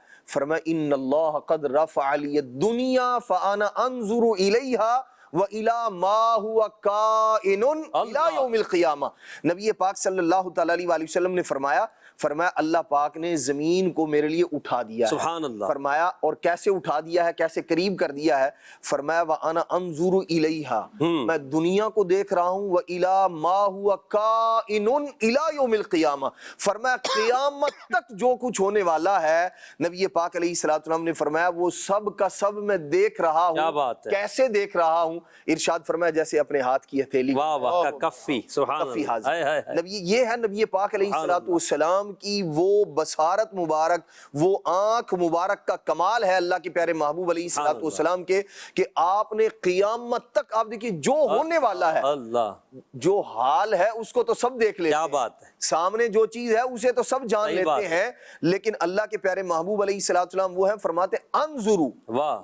ان اللہ قد رفع لی الدنیا فانا انظر الیہا وَإِلَى مَا هُوَ كَائِنٌ إِلَى يَوْمِ الْقِيَامَةِ. نبی پاک صلی اللہ تعالیٰ علیہ وآلہ وسلم نے فرمایا اللہ پاک نے زمین کو میرے لیے اٹھا دیا ہے. سبحان اللہ. فرمایا اور کیسے اٹھا دیا ہے، کیسے قریب کر دیا ہے. فرمایا وَأَنَا أَنظُرُ إِلَيْهَا، میں دنیا کو دیکھ رہا ہوں. وَإِلَى مَا هُوَ كَائِنٌ إِلَى يَوْمِ الْقِيَامَةِ، فرمایا قیامت تک جو کچھ ہونے والا ہے نبی پاک علیہ السلام نے فرمایا وہ سب کا سب میں دیکھ رہا ہوں. کیسے دیکھ رہا ہوں؟ ارشاد فرمایا جیسے اپنے ہاتھ کی ہتھیلی. کفی. سبحان اللہ. نبی یہ ہے نبی پاک علیہ السلام کی وہ بصارت مبارک، وہ آنکھ مبارک کا کمال ہے اللہ کے پیارے محبوب علیہ السلام کے کہ آپ نے قیامت تک، آپ دیکھیے جو ہونے والا ہے، جو حال ہے اس کو تو سب دیکھ لیتے ہیں. کیا بات ہے، سامنے جو چیز ہے اسے تو سب جان لیتے ہیں، لیکن اللہ کے پیارے محبوب علیہ السلام وہ ہیں فرماتے انظرو،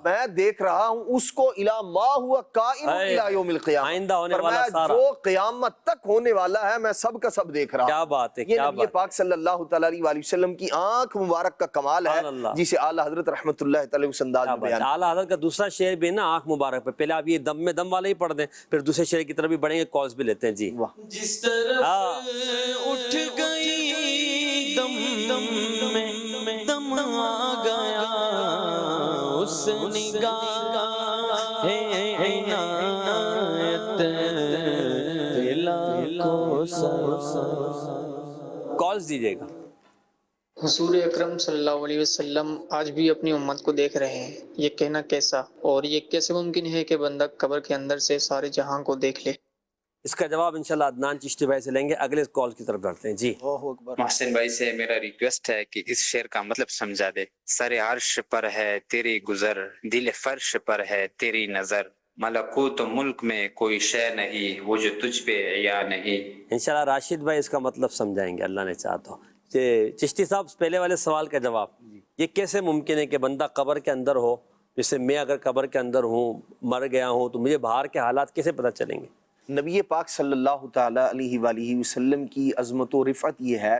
میں دیکھ رہا ہوں اس کو الی ما ہوا کائن الی یوم القیامہ، فرمایا جو قیامت تک ہونے والا ہے میں سب کا سب دیکھ رہا ہوں. کیا بات ہے. یہ نبی پاک صلی اللہ تعالیٰ علیہ وآلہ وسلم کی آنکھ مبارک کا کمال ہے جسے اعلیٰ حضرت رحمت اللہ تعالیٰ اس انداز میں بیان. اعلیٰ حضرت کا دوسرا شعر بھی نا آنکھ مبارک پہ. پہلے آپ یہ دم میں دم والا ہی پڑھ دیں، پھر دوسرے شعر کی طرف بھی بڑھیں گے، کالز بھی لیتے ہیں. جی جس طرف اٹھ گئی دم میں دم آ گیا، اس نگاہ عنایت دل کو کالز دیجیے گا. حضور اکرم صلی اللہ علیہ وسلم آج بھی اپنی امت کو دیکھ رہے ہیں، یہ کہنا کیسا اور یہ کیسے ممکن ہے کہ بندہ قبر کے اندر سے سارے جہاں کو دیکھ لے؟ اس کا جواب انشاءاللہ عدنان چشتی بھائی سے لیں گے. اگلے کال کی طرف بڑھتے ہیں. جی محسن بھائی سے میرا ریکویسٹ ہے کہ اس شعر کا مطلب سمجھا دے. سر عرش پر ہے تیری گزر، دل فرش پر ہے تیری نظر، ملکوت و ملک میں کوئی شے نہیں وہ جو تجھ پہ عیا نہیں. انشاءاللہ راشد بھائی اس کا مطلب سمجھائیں گے اللہ نے چاہا تو. چشتی صاحب پہلے والے سوال کا جواب، یہ کیسے ممکن ہے کہ بندہ قبر کے اندر ہو؟ جیسے میں اگر قبر کے اندر ہوں، مر گیا ہوں، تو مجھے باہر کے حالات کیسے پتہ چلیں گے؟ نبی پاک صلی اللہ تعالیٰ علیہ وآلہ وسلم کی عظمت و رفعت یہ ہے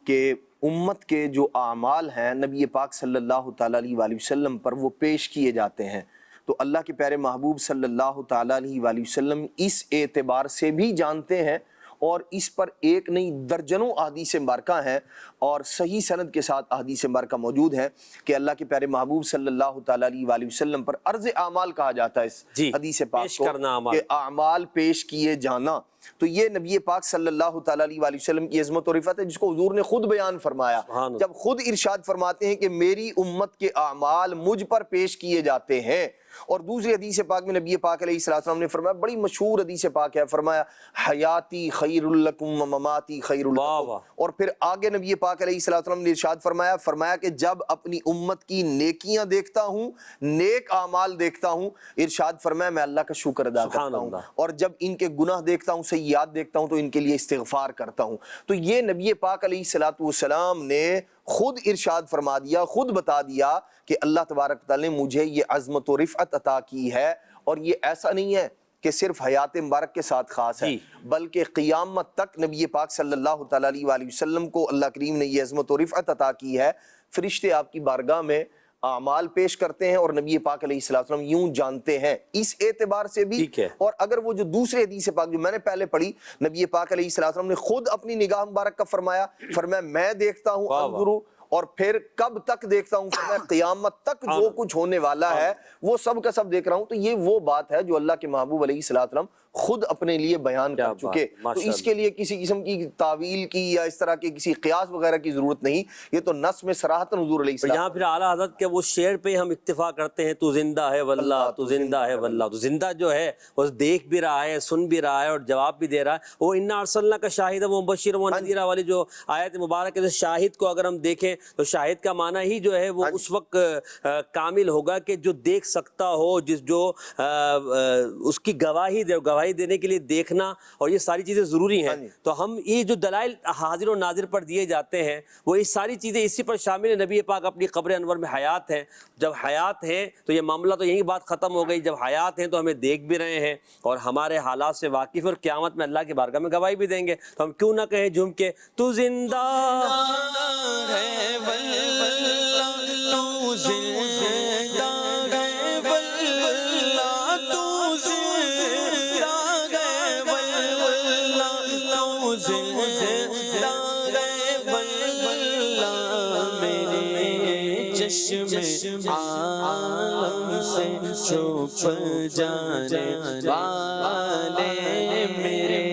کہ امت کے جو اعمال ہیں نبی پاک صلی اللہ تعالیٰ علیہ وآلہ وسلم پر وہ پیش کیے جاتے ہیں، تو اللہ کے پیارے محبوب صلی اللہ تعالیٰ علیہ وآلہ وسلم اس اعتبار سے بھی جانتے ہیں، اور اس پر ایک نہیں درجنوں احادیث مبارکہ ہیں اور صحیح سند کے ساتھ احادیث مبارکہ موجود ہیں کہ اللہ کے پیارے محبوب صلی اللہ تعالیٰ علیہ وآلہ وسلم پر عرض اعمال کہا جاتا ہے اس حدیث پاک کو، کہ اعمال پیش کیے جانا۔ تو یہ نبی پاک صلی اللہ تعالیٰ علیہ وآلہ وسلم کی عظمت و رفعت ہے، جس کو حضور نے خود بیان فرمایا، جب خود ارشاد فرماتے ہیں کہ میری امت کے اعمال مجھ پر پیش کیے جاتے ہیں۔ اور دوسری حدیث پاک میں نبی پاک علیہ السلام نے فرمایا، بڑی مشہور حدیث پاک ہے، فرمایا حیاتی خیر لکم و مماتی خیر لکم، اور پھر آگے نبی پاک علیہ السلام نے ارشاد فرمایا کہ جب اپنی امت کی نیکیاں دیکھتا ہوں، نیک اعمال دیکھتا ہوں، ارشاد فرمایا میں اللہ کا شکر ادا کرتا ہوں، اور جب ان کے گناہ دیکھتا ہوں، سیئات دیکھتا ہوں، تو ان کے لیے استغفار کرتا ہوں۔ تو یہ نبی پاک علیہ السلام نے خود ارشاد فرما دیا، خود بتا دیا کہ اللہ تبارک تعالیٰ نے مجھے یہ عظمت و رفعت عطا کی ہے، اور یہ ایسا نہیں ہے کہ صرف حیات مبارک کے ساتھ خاص ہے، بلکہ قیامت تک نبی پاک صلی اللہ تعالیٰ علیہ وآلہ وسلم کو اللہ کریم نے یہ عظمت و رفعت عطا کی ہے۔ فرشتے آپ کی بارگاہ میں اعمال پیش کرتے ہیں اور نبی پاک علیہ السلام یوں جانتے ہیں، اس اعتبار سے بھی۔ اور اگر وہ جو دوسرے حدیث پاک جو میں نے پہلے پڑھی، نبی پاک علیہ السلام نے خود اپنی نگاہ مبارک کا فرمایا میں دیکھتا ہوں انظرو، اور پھر کب تک دیکھتا ہوں، فرمایا قیامت تک جو کچھ ہونے والا ہے وہ سب کا سب دیکھ رہا ہوں۔ تو یہ وہ بات ہے جو اللہ کے محبوب علیہ السلام خود اپنے لیے بیان کر چکے، تو اس کے لیے کسی قسم کی تعویل کی یا اس طرح کے کسی قیاس وغیرہ کی ضرورت نہیں، یہ تو نص میں صراحتاً حضور علیہ السلام۔ یہاں پھر اعلیٰ حضرت کے وہ شعر پہ ہم اتفاق کرتے ہیں، تو زندہ ہے واللہ، تو زندہ ہے واللہ، تو زندہ جو ہے وہ دیکھ بھی رہا ہے، سن بھی رہا ہے اور جواب بھی دے رہا ہے۔ وہ انا ارسلنا کا شاہد و مبشر و نذیر والی جو آیت مبارک ہے، شاہد کو اگر ہم دیکھیں تو شاہد کا معنی ہی جو ہے وہ اس وقت کامل ہوگا کہ جو دیکھ سکتا ہو، جو اس کی گواہی دینے کے لیے دیکھنا، اور یہ ساری چیزیں ضروری ہیں۔ تو ہم یہ جو دلائل حاضر و ناظر پر دیے جاتے ہیں وہ یہ ساری چیزیں اسی پر شامل ہیں۔ نبی پاک اپنی قبر انور میں حیات ہیں، جب حیات ہیں تو یہ معاملہ تو یہی بات ختم ہو گئی، جب حیات ہیں تو ہمیں دیکھ بھی رہے ہیں اور ہمارے حالات سے واقف، اور قیامت میں اللہ کی بارگاہ میں گواہی بھی دیں گے، تو ہم کیوں نہ کہیں جھوم کے تو زندہ ہے واللہ، تو زندہ ہے واللہ، تو زندہ ہے واللہ، تو زندہ ہے واللہ، میرے چشم عالم سے چھپ جانے والے، میرے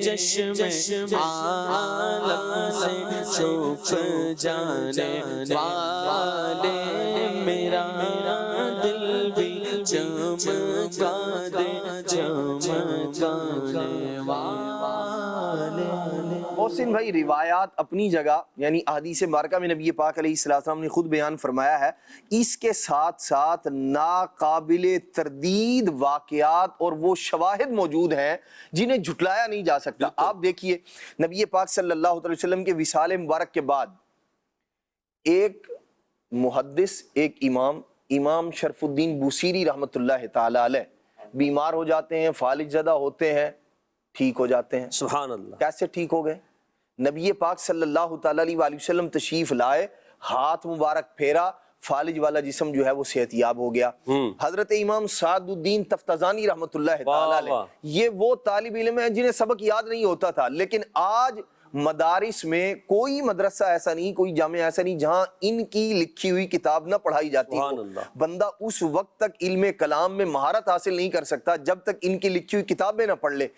چشم عالم سے چھپ جانے والے، میرا دل بھی چمکا دے چمکانے والے۔ محسن بھائی، روایات اپنی جگہ، یعنی احادیث مبارکہ میں نبی پاک علیہ السلام نے خود بیان فرمایا ہے، اس کے ساتھ ساتھ ناقابل تردید واقعات اور وہ شواہد موجود ہیں جنہیں جھٹلایا نہیں جا سکتا۔ آپ دیکھیے نبی پاک صلی اللہ علیہ وسلم کے وصال مبارک کے بعد ایک محدث، ایک امام شرف الدین بوصیری رحمۃ اللہ تعالی علیہ بیمار ہو جاتے ہیں، فالج زدہ ہوتے ہیں، ٹھیک ہو جاتے ہیں۔ سبحان اللہ، کیسے ٹھیک ہو گئے؟ نبی پاک صلی اللہ تعالیٰ علیہ وسلم تشریف لائے، ہاتھ مبارک پھیرا، فالج والا جسم جو ہے وہ صحت یاب ہو گیا۔ حضرت امام سعد الدین تفتزانی رحمۃ اللہ تعالیٰ علیہ، یہ وہ طالب علم ہیں جنہیں سبق یاد نہیں ہوتا تھا، لیکن آج مدارس میں کوئی مدرسہ ایسا نہیں، کوئی جامعہ ایسا نہیں جہاں ان کی لکھی ہوئی کتاب نہ پڑھائی جاتی ہو۔ بندہ اس وقت تک علم کلام میں مہارت حاصل نہیں کر سکتا جب تک ان کی لکھی ہوئی کتابیں نہ پڑھ لے۔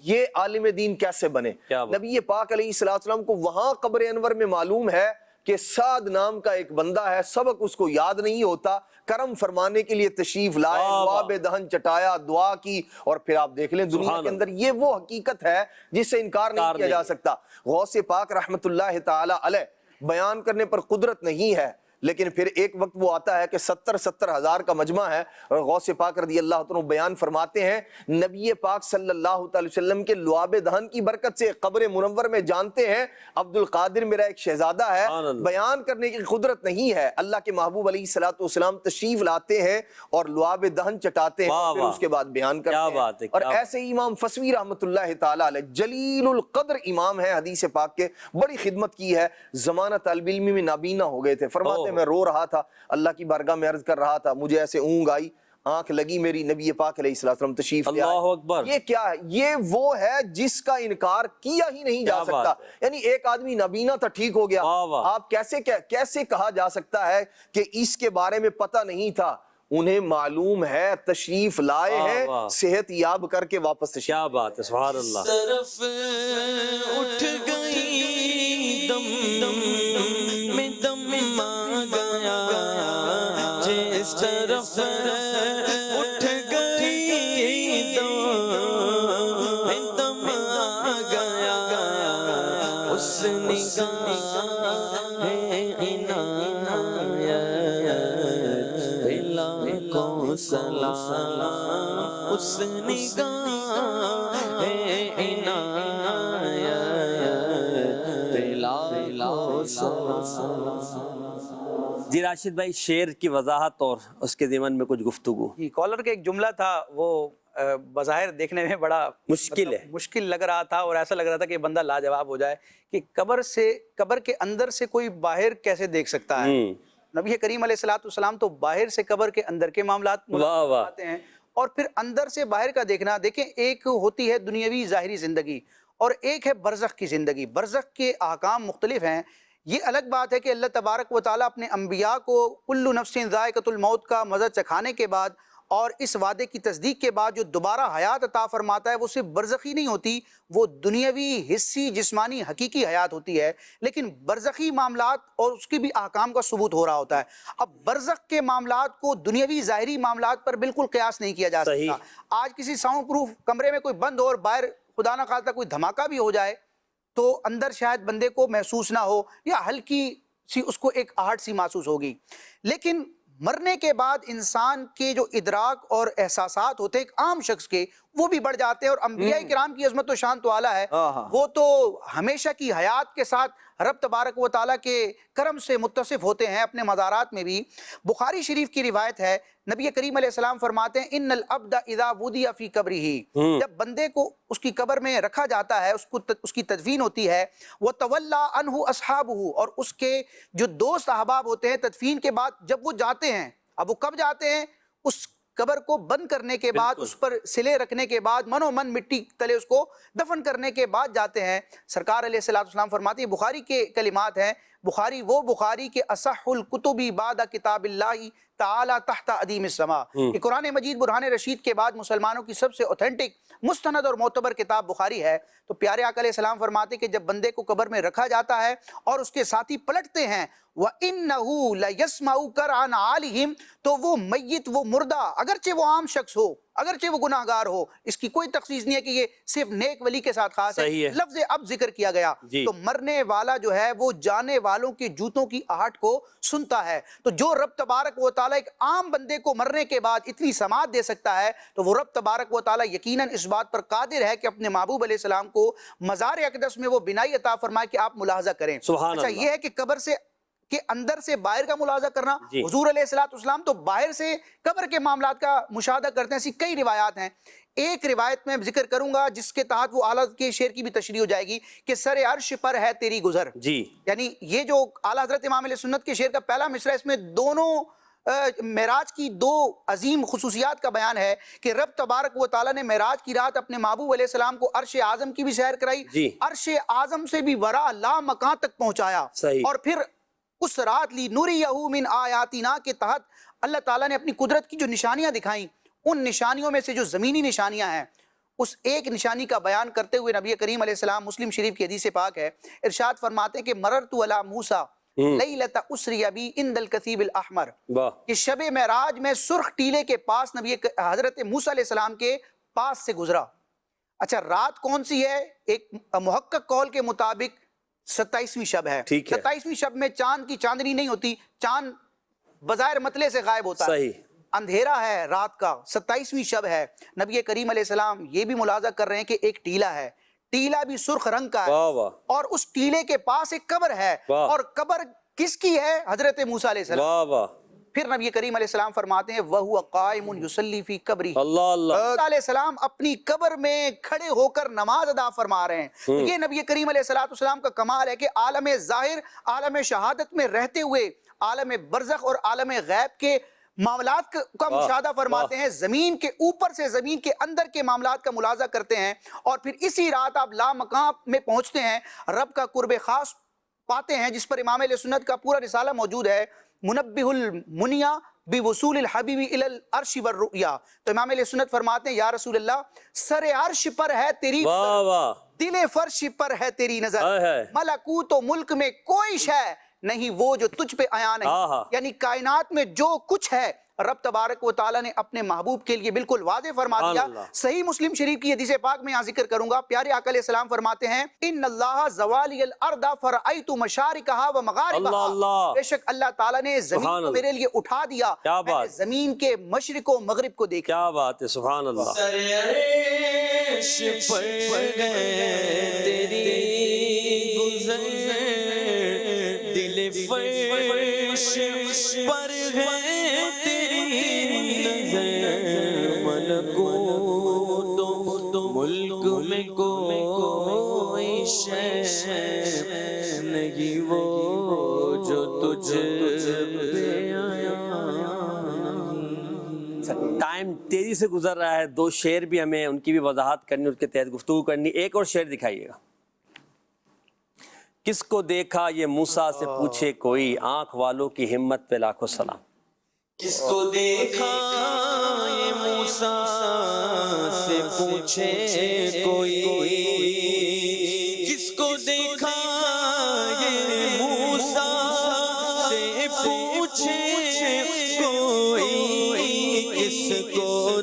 یہ عالم دین کیسے بنے؟ نبی پاک علیہ السلام کو وہاں قبر انور میں معلوم ہے کہ سعد نام کا ایک بندہ ہے، سبق اس کو یاد نہیں ہوتا، کرم فرمانے کے لیے تشریف لائے، آب دہن چٹایا، دعا کی، اور پھر آپ دیکھ لیں دنیا کے اندر یہ وہ حقیقت ہے جس سے انکار نہیں کیا جا سکتا۔ غوث پاک رحمت اللہ تعالی علیہ بیان کرنے پر قدرت نہیں ہے، لیکن پھر ایک وقت وہ آتا ہے کہ 70 ہزار کا مجمع ہے، اور غوث پاک رضی اللہ عنہ بیان فرماتے ہیں نبی پاک صلی اللہ تعالی وسلم کے لعاب دہن کی برکت سے قبر منور میں جانتے ہیں عبد القادر میرا ایک شہزادہ ہے، بیان کرنے کی قدرت نہیں ہے، اللہ کے محبوب علیہ الصلوۃ والسلام تشریف لاتے ہیں اور لعاب دہن چٹاتے ہیں، پھر اس کے بعد بیان کرتے ہیں۔ اور ایسے ہی امام فسوی رحمۃ اللہ تعالی علیہ جلیل القدر امام ہے، حدیث پاک کے بڑی خدمت کی ہے، زمانہ طالب علمی میں نابینا ہو گئے تھے، فرماتے میں رو رہا تھا، اللہ کی بارگاہ میں عرض کر رہا تھا، مجھے ایسے اونگ آئی، آنکھ لگی میری، نبی پاک علیہ السلام تشریف لے آئے۔ اللہ اکبر۔ یہ کیا ہے؟ یہ وہ ہے جس کا انکار کیا ہی نہیں جا سکتا، یعنی ایک آدمی نابینا تھا ٹھیک ہو گیا، آپ کیسے کہا جا سکتا ہے کہ اس کے بارے میں پتہ نہیں تھا؟ انہیں معلوم ہے، تشریف لائے ہیں، صحت یاب کر کے واپس تشریف۔ کیا بات ہے، سبحان اللہ۔ طرف اٹھ گئی دم میں دم آ گیا، جس طرف اٹھ گئی دم میں دم آ گیا، اس نگاہ کو سلام، اس نگاہ جی راشد بھائی، شعر کی وضاحت اور اس کے ضمن میں کچھ گفتگو۔ جی کالر کا ایک جملہ تھا، وہ بظاہر دیکھنے میں بڑا مشکل ہے، مشکل لگ رہا تھا، اور ایسا لگ رہا تھا کہ بندہ لاجواب ہو جائے کہ قبر کے اندر سے کوئی باہر کیسے دیکھ سکتا ہے؟ نبی کریم علیہ الصلوۃ والسلام تو باہر سے قبر کے اندر کے معاملات آتے ہیں، اور پھر اندر سے باہر کا دیکھنا۔ دیکھیں، ایک ہوتی ہے دنیاوی ظاہری زندگی اور ایک ہے برزخ کی زندگی۔ برزخ کے احکام مختلف ہیں۔ یہ الگ بات ہے کہ اللہ تبارک و تعالیٰ اپنے انبیاء کو کل نفس ذائقۃ الموت کا مزہ چکھانے کے بعد اور اس وعدے کی تصدیق کے بعد جو دوبارہ حیات عطا فرماتا ہے، وہ صرف برزخی نہیں ہوتی، وہ دنیاوی، حسی، جسمانی، حقیقی حیات ہوتی ہے، لیکن برزخی معاملات اور اس کی بھی احکام کا ثبوت ہو رہا ہوتا ہے۔ اب برزخ کے معاملات کو دنیاوی ظاہری معاملات پر بالکل قیاس نہیں کیا جا سکتا۔ آج کسی ساؤنڈ پروف کمرے میں کوئی بند ہو اور باہر خدا نہ خواستہ کوئی دھماکہ بھی ہو جائے تو اندر شاید بندے کو محسوس نہ ہو، یا ہلکی سی اس کو ایک آہٹ سی محسوس ہوگی، لیکن مرنے کے بعد انسان کے جو ادراک اور احساسات ہوتے ہیں ایک عام شخص کے، وہ بھی بڑھ جاتے ہیں۔ اور انبیاء کرام کی عظمت و شان تو اعلیٰ ہے، وہ تو ہمیشہ کی حیات کے ساتھ رب تبارک و تعالیٰ کے کرم سے متصف ہوتے ہیں اپنے مزارات میں بھی۔ بخاری شریف کی روایت ہے، نبی کریم علیہ السلام فرماتے ہیں ان العبد اذا وضع فی قبرہ، جب بندے کو اس کی قبر میں رکھا جاتا ہے، اس کی تدفین ہوتی ہے، وتولی عنہ اصحابہ، اور اس کے جو دوست احباب ہوتے ہیں تدفین کے بعد جب وہ جاتے ہیں، اب وہ کب جاتے ہیں؟ اس قبر کو بند کرنے کے بعد، اس پر سلے رکھنے کے بعد، من و من مٹی تلے اس کو دفن کرنے کے بعد جاتے ہیں۔ سرکار علیہ السلام فرماتے ہیں، بخاری کے کلمات ہیں، بخاری وہ بخاری کے اصح الکتب بعد کتاب اللہ تعالی تحت ادیم السماء، کہ قرآن مجید برہان رشید کے بعد مسلمانوں کی سب سے اوتھینٹک، مستند اور معتبر کتاب بخاری ہے۔ تو پیارے آقا علیہ السلام فرماتے کہ جب بندے کو قبر میں رکھا جاتا ہے اور اس کے ساتھی پلٹتے ہیں، وَإِنَّهُ لَيَسْمَعُ قَرْعَ عَالِهِمْ، تو وہ میت، وہ مردہ، اگرچہ وہ عام شخص ہو، اگرچہ وہ گناہ گار ہو، اس کی کوئی تخصیص نہیں ہے کہ یہ صرف نیک ولی کے ساتھ خاص ہے، لفظ اب ذکر کیا گیا، تو مرنے والا جو ہے وہ جانے والوں کے جوتوں کی آہٹ کو سنتا ہے۔ تو جو رب تبارک و تعالیٰ ایک عام بندے کو مرنے کے بعد اتنی سماعت دے سکتا ہے، تو وہ رب تبارک و تعالیٰ یقیناً اس بات پر قادر ہے کہ اپنے محبوب علیہ السلام کو مزار اقدس میں وہ بنائی عطا فرمائے کہ آپ ملاحظہ کریں۔ اچھا، یہ ہے کہ قبر سے کہ اندر سے باہر کا ملاحظہ کرنا، حضور علیہ السلام تو باہر سے قبر کے معاملات کا مشاہدہ کرتے ہیں۔ ایسی کئی روایات ہیں، ایک روایت میں ذکر کروں گا جس کے تحت وہ اعلیٰ کے شعر کی بھی تشریح ہو جائے گی کہ سر عرش پر ہے تیری گزر، یعنی یہ جو اعلیٰ حضرت امام علیہ سنت کے شعر کا پہلا مصرع، اس میں دونوں معراج کی دو عظیم خصوصیات کا بیان ہے کہ رب تبارک و تعالیٰ نے معراج کی رات اپنے محبوب علیہ السلام کو عرش اعظم کی بھی سیر کرائی، عرش اعظم سے بھی ورا لا مکان تک پہنچایا، اور پھر اس رات لی نوریہ من آیاتنا کے تحت اللہ تعالیٰ نے اپنی قدرت کی جو نشانیاں دکھائیں، ان نشانیوں میں سے جو زمینی نشانیاں ہیں، اس ایک نشانی کا بیان کرتے ہوئے نبی کریم علیہ السلام، مسلم شریف کی حدیث پاک ہے، ارشاد فرماتے ہیں کہ مررت علی موسیٰ لیلۃ اسری بی عند الکثیب الاحمر، کہ شب معراج میں سرخ ٹیلے کے پاس نبی حضرت موسیٰ علیہ السلام کے پاس سے گزرا۔ اچھا، رات کون سی ہے؟ ایک محقق قول کے مطابق 27ویں شب ہے. ٹھیک ہے. 27ویں شب میں چاند کی چاندنی نہیں ہوتی, چاند بظاہر مطلع سے غائب ہوتا ہے, صحیح. اندھیرا ہے رات کا, 27ویں شب ہے. نبی کریم علیہ السلام یہ بھی ملاحظہ کر رہے ہیں کہ ایک ٹیلا ہے, ٹیلا بھی سرخ رنگ کا ہے, واہ واہ اور اس ٹیلے کے پاس ایک قبر ہے, واہ. اور قبر کس کی ہے؟ حضرت موسیٰ علیہ السلام. واہ واہ. پھر نبی کریم علیہ السلام فرماتے ہیں وَهُوَ قَائِمٌ يُصَلِّي فِي قَبْرِهِ, اللہ اللہ. موسیٰ علیہ السلام اپنی قبر میں کھڑے ہو کر نماز ادا فرما رہے ہیں. تو یہ نبی کریم علیہ السلام کا کمال ہے کہ عالم ظاہر, عالم شہادت میں رہتے ہوئے عالم برزخ اور عالم غیب کے معاملات کا مشاہدہ فرماتے ہیں, زمین کے اوپر سے زمین کے اندر کے معاملات کا ملاحظہ کرتے ہیں, اور پھر اسی رات آپ لامقام میں پہنچتے ہیں, رب کا قرب خاص پاتے ہیں, جس پر امام اہل سنت کا پورا رسالہ موجود ہے, منبہ المنیا بوصول الحبیب الی العرش والرؤیا. تو امام اہل سنت فرماتے ہیں یا رسول اللہ, سر عرش پر ہے تیری واہ واہ. دل فرش پر ہے تیری نظر, ہائے ہائے. ملکوت و ملک میں کوئی شے نہیں وہ جو تجھ پہ عیاں نہیں. آہا. یعنی کائنات میں جو کچھ ہے رب تبارک و تعالیٰ نے اپنے محبوب کے لیے بالکل واضح فرما دیا. صحیح مسلم شریف کی حدیث پاک میں یہاں ذکر کروں گا, پیارے آقا علیہ السلام فرماتے ہیں ان اللہ زوالی الارض فرأیت مشارقها و مغاربها, بے شک اللہ تعالیٰ نے زمین کو میرے لیے اٹھا دیا, میں نے زمین کے مشرق و مغرب کو دیکھا. کیا بات ہے, سبحان اللہ. سر عرش پر گئے تیری گزر, دل فرش پر ہے تیری نظر, ملکوت و ملک میں کوئی شے نہیں وہ جو تجھ پہ آیا. ٹائم تیزی سے گزر رہا ہے, دو شعر بھی ہمیں ان کی بھی وضاحت کرنی, اس کے تحت گفتگو کرنی. ایک اور شعر دکھائیے گا. کس کو دیکھا یہ موسیٰ سے پوچھے کوئی, آنکھ والوں کی ہمت پہ لاکھوں سلام. کس کو دیکھا یہ موسیٰ سے پوچھے کوئی, کس کو دیکھا یہ موسیٰ سے پوچھے کوئی, کس کو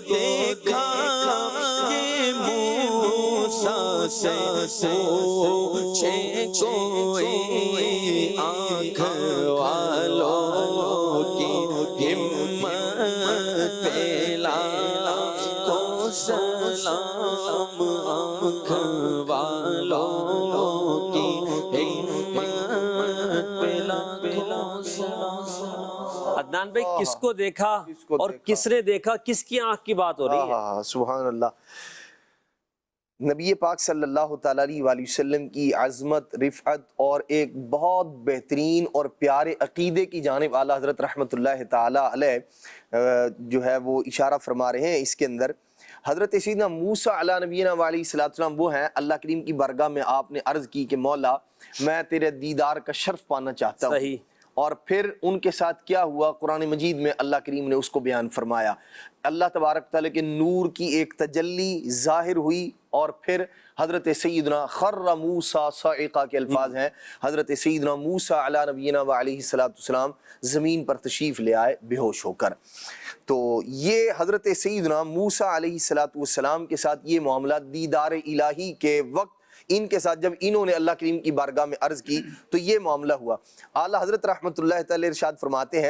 دیکھا یہ موسیٰ سے پوچھے کوئی, آنکھ والوں کی ہمت پہ لاکھوں سلام, آنکھ والوں کی ہمت پہ لاکھوں سلام. عدنان بھائی, کس کو دیکھا اور کس نے دیکھا, کس کی آنکھ کی بات ہو رہی ہے؟ سبحان اللہ. نبی پاک صلی اللہ تعالیٰ علیہ وآلہ وسلم کی عظمت, رفعت اور ایک بہت بہترین اور پیارے عقیدے کی جانب اعلیٰ حضرت رحمۃ اللہ تعالیٰ علیہ جو ہے وہ اشارہ فرما رہے ہیں. اس کے اندر حضرت سیدنا موسیٰ علیہ نبینا علیہ السلام وہ ہیں, اللہ کریم کی بارگاہ میں آپ نے عرض کی کہ مولا میں تیرے دیدار کا شرف پانا چاہتا ہوں. صحیح. اور پھر ان کے ساتھ کیا ہوا, قرآن مجید میں اللہ کریم نے اس کو بیان فرمایا. اللہ تبارک تعالیٰ کے نور کی ایک تجلی ظاہر ہوئی, اور پھر حضرت سیدنا خر موسیٰ صاعقہ کے الفاظ ہیں, حضرت سیدنا موسیٰ علیہ نبینا علیہ السلام زمین پر تشریف لے آئے بے ہوش ہو کر. تو یہ حضرت سیدنا موسیٰ علیہ السلام کے ساتھ یہ معاملہ دیدار الہی کے وقت ان کے ساتھ جب انہوں نے اللہ کریم کی بارگاہ میں عرض کی تو یہ معاملہ ہوا. اعلیٰ حضرت رحمۃ اللہ تعالی ارشاد فرماتے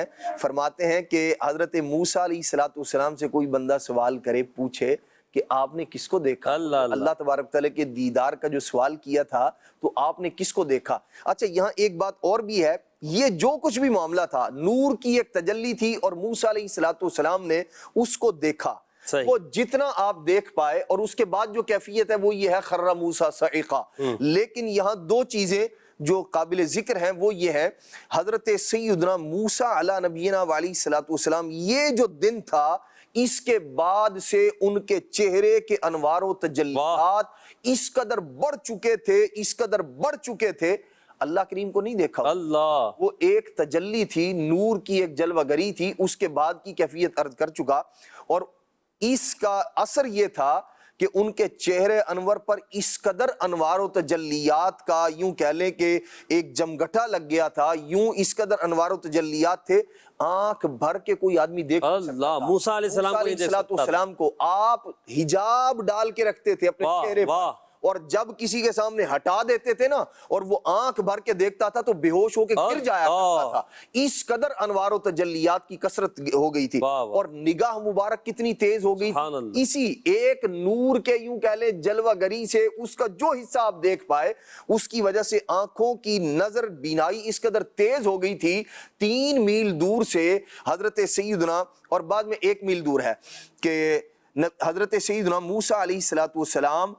ہیں کہ حضرت موسیٰ علیہ السلام سے کوئی بندہ سوال کرے, پوچھے کہ آپ نے کس کو دیکھا, اللہ تبارک تعالیٰ کے دیدار کا جو سوال کیا تھا تو آپ نے کس کو دیکھا. اچھا, یہاں ایک بات اور بھی ہے, یہ جو کچھ بھی معاملہ تھا نور کی ایک تجلی تھی اور موسیٰ علیہ السلام نے اس کو دیکھا, وہ جتنا آپ دیکھ پائے, اور اس کے بعد جو کیفیت ہے وہ یہ ہے خر موسیٰ صاعقہ. لیکن یہاں دو چیزیں جو قابل ذکر ہیں وہ یہ ہے, حضرت سیدنا موسیٰ علیہ نبینا علیہ السلام یہ جو دن تھا اس کے بعد سے ان کے چہرے کے انوار و تجلیات اس قدر بڑھ چکے تھے, اللہ کریم کو نہیں دیکھا. اللہ, وہ ایک تجلی تھی, نور کی ایک جلوہ گری تھی. اس کے بعد کی کیفیت عرض کر چکا, اور اس کا اثر یہ تھا کہ ان کے چہرے انور پر اس قدر انوار و تجلیات کا یوں کہہ لیں کہ ایک جمگٹا لگ گیا تھا, یوں اس قدر انوار و تجلیات تھے, آنکھ بھر کے کوئی آدمی دیکھ اللہ. موسیٰ علیہ السلام کو آپ حجاب ڈال کے رکھتے تھے اپنے چہرے پر, اور جب کسی کے سامنے ہٹا دیتے تھے نا اور وہ آنکھ بھر کے دیکھتا تھا تو بے ہوش ہو کے گر جایا کرتا تھا. اس قدر انوار و تجلیات کی کثرت ہو گئی تھی. اور نگاہ مبارک کتنی تیز ہو گئی تھی, اسی ایک نور کے یوں کہہ لیں جلوہ گری سے اس کا جو حصہ آپ دیکھ پائے اس کی وجہ سے آنکھوں کی نظر بینائی اس قدر تیز ہو گئی تھی. 3 میل دور سے حضرت سیدنا, اور بعد میں 1 میل دور ہے کہ حضرت سیدنا موسیٰ علیہ السلام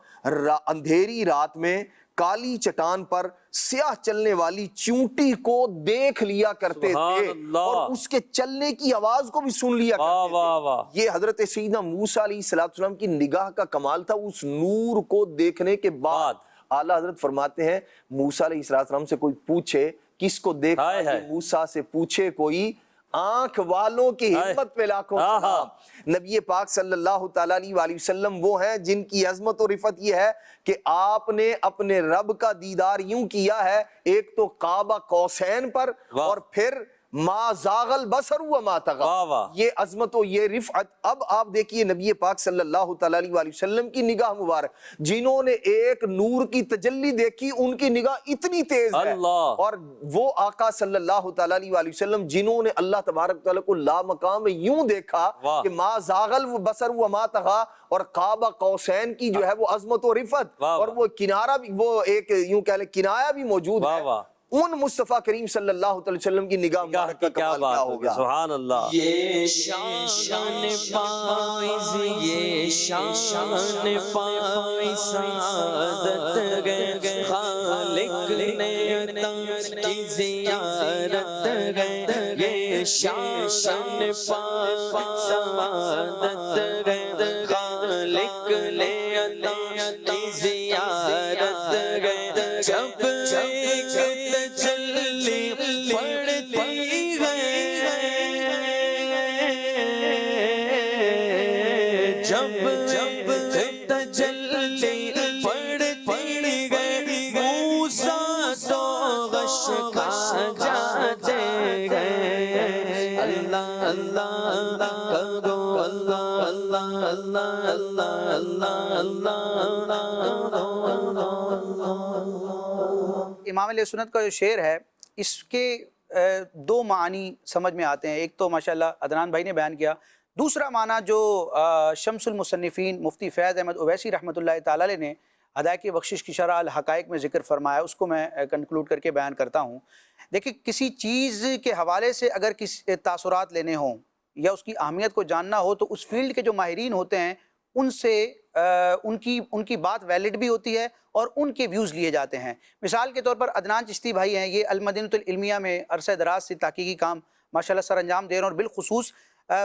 اندھیری رات میں کالی چٹان پر سیاہ چلنے والی چونٹی کو دیکھ لیا کرتے تھے اور اس کے چلنے کی آواز کو بھی سن لیا کرتے تھے. یہ حضرت سیدنا موسیٰ علیہ السلام کی نگاہ کا کمال تھا. اس نور کو دیکھنے کے بعد اعلیٰ حضرت فرماتے ہیں موسیٰ علیہ السلام سے کوئی پوچھے کس کو دیکھا ہے, موسیٰ سے پوچھے کوئی آنکھ والوں کی ہمت پہ لاکھوں سلام. نبی پاک صلی اللہ تعالیٰ علیہ وسلم وہ ہیں جن کی عظمت و رفت یہ ہے کہ آپ نے اپنے رب کا دیدار یوں کیا ہے, ایک تو کعبہ قوسین پر اور پھر ما زاغ البصر وما طغى. یہ عظمت و یہ رفعت. اب آپ دیکھیے نبی پاک صلی اللہ تعالیٰ علیہ وسلم کی نگاہ مبارک, جنہوں نے ایک نور کی تجلی دیکھی ان کی نگاہ اتنی تیز ہے, اور وہ آقا صلی اللہ تعالیٰ علیہ وسلم جنہوں نے اللہ تبارک تعالیٰ کو لا مقام میں یوں دیکھا کہ ما زاغ البصر وما طغى, اور کعبہ قوسین کی جو ہے وہ عظمت و رفت اور وہ کنارہ بھی, وہ ایک یوں کہہ لیں کنایہ بھی موجود ہے. ان مصطفیٰ کریم صلی اللہ علیہ وسلم کی نگاہ مبارک کا کمال کیا ہوگا. سبحان اللہ. یہ شان پائز, یہ شان پائز سعادت گئے خالق نے عطا کی زیارت گئے. یہ شان پائز سعادت گئے خالق نے عطا کی زیارت گئے. جب امام علیہ سنت کا جو شعر ہے اس کے 2 معنی سمجھ میں آتے ہیں. ایک تو ماشاءاللہ عدنان بھائی نے بیان کیا, دوسرا معنی جو شمس المصنفین مفتی فیض احمد اویسی رحمۃ اللہ تعالی علیہ نے ہدایت بخشش کی شرح الحقائق میں ذکر فرمایا, اس کو میں کنکلوڈ کر کے بیان کرتا ہوں. دیکھیں کسی چیز کے حوالے سے اگر کسی تاثرات لینے ہوں یا اس کی اہمیت کو جاننا ہو تو اس فیلڈ کے جو ماہرین ہوتے ہیں ان سے ان کی بات ویلڈ بھی ہوتی ہے اور ان کے ویوز لیے جاتے ہیں. مثال کے طور پر عدنان چشتی بھائی ہیں, یہ المدینۃ العلمیہ میں عرصہ دراز سے تحقیقی کام ماشاءاللہ سر انجام دے رہے ہیں, اور بالخصوص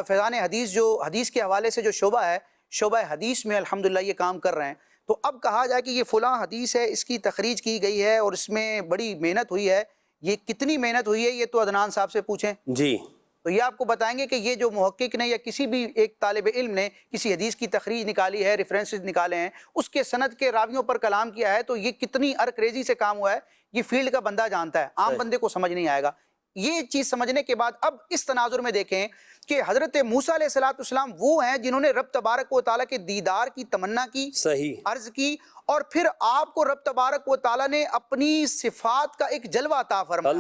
فیضان حدیث جو حدیث کے حوالے سے جو شعبہ ہے, شعبہ حدیث میں الحمدللہ یہ کام کر رہے ہیں. تو اب کہا جائے کہ یہ فلاں حدیث ہے, اس کی تخریج کی گئی ہے اور اس میں بڑی محنت ہوئی ہے, یہ کتنی محنت ہوئی ہے یہ تو عدنان صاحب سے پوچھیں. جی تو یہ آپ کو بتائیں گے کہ یہ جو محقق نے یا کسی بھی ایک طالب علم نے کسی حدیث کی تخریج نکالی ہے, ریفرنسز نکالے ہیں, اس کے سند کے راویوں پر کلام کیا ہے, تو یہ کتنی ارکریزی سے کام ہوا ہے یہ فیلڈ کا بندہ جانتا ہے, عام بندے کو سمجھ نہیں آئے گا. یہ چیز سمجھنے کے بعد اب اس تناظر میں دیکھیں کہ حضرت موسیٰ علیہ السلام وہ ہیں جنہوں نے رب تبارک و تعالیٰ کے دیدار کی تمنا کی, صحیح عرض کی, اور پھر آپ کو رب تبارک و تعالیٰ نے اپنی صفات کا ایک جلوہ عطا فرمایا.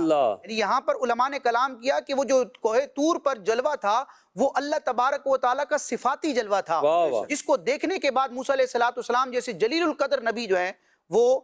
یعنی یہاں پر علماء نے کلام کیا کہ وہ جو کوہ طور پر جلوہ تھا وہ اللہ تبارک و تعالیٰ کا صفاتی جلوہ تھا, جس کو دیکھنے کے بعد موسیٰ علیہ السلام جیسے جلیل القدر نبی جو ہیں وہ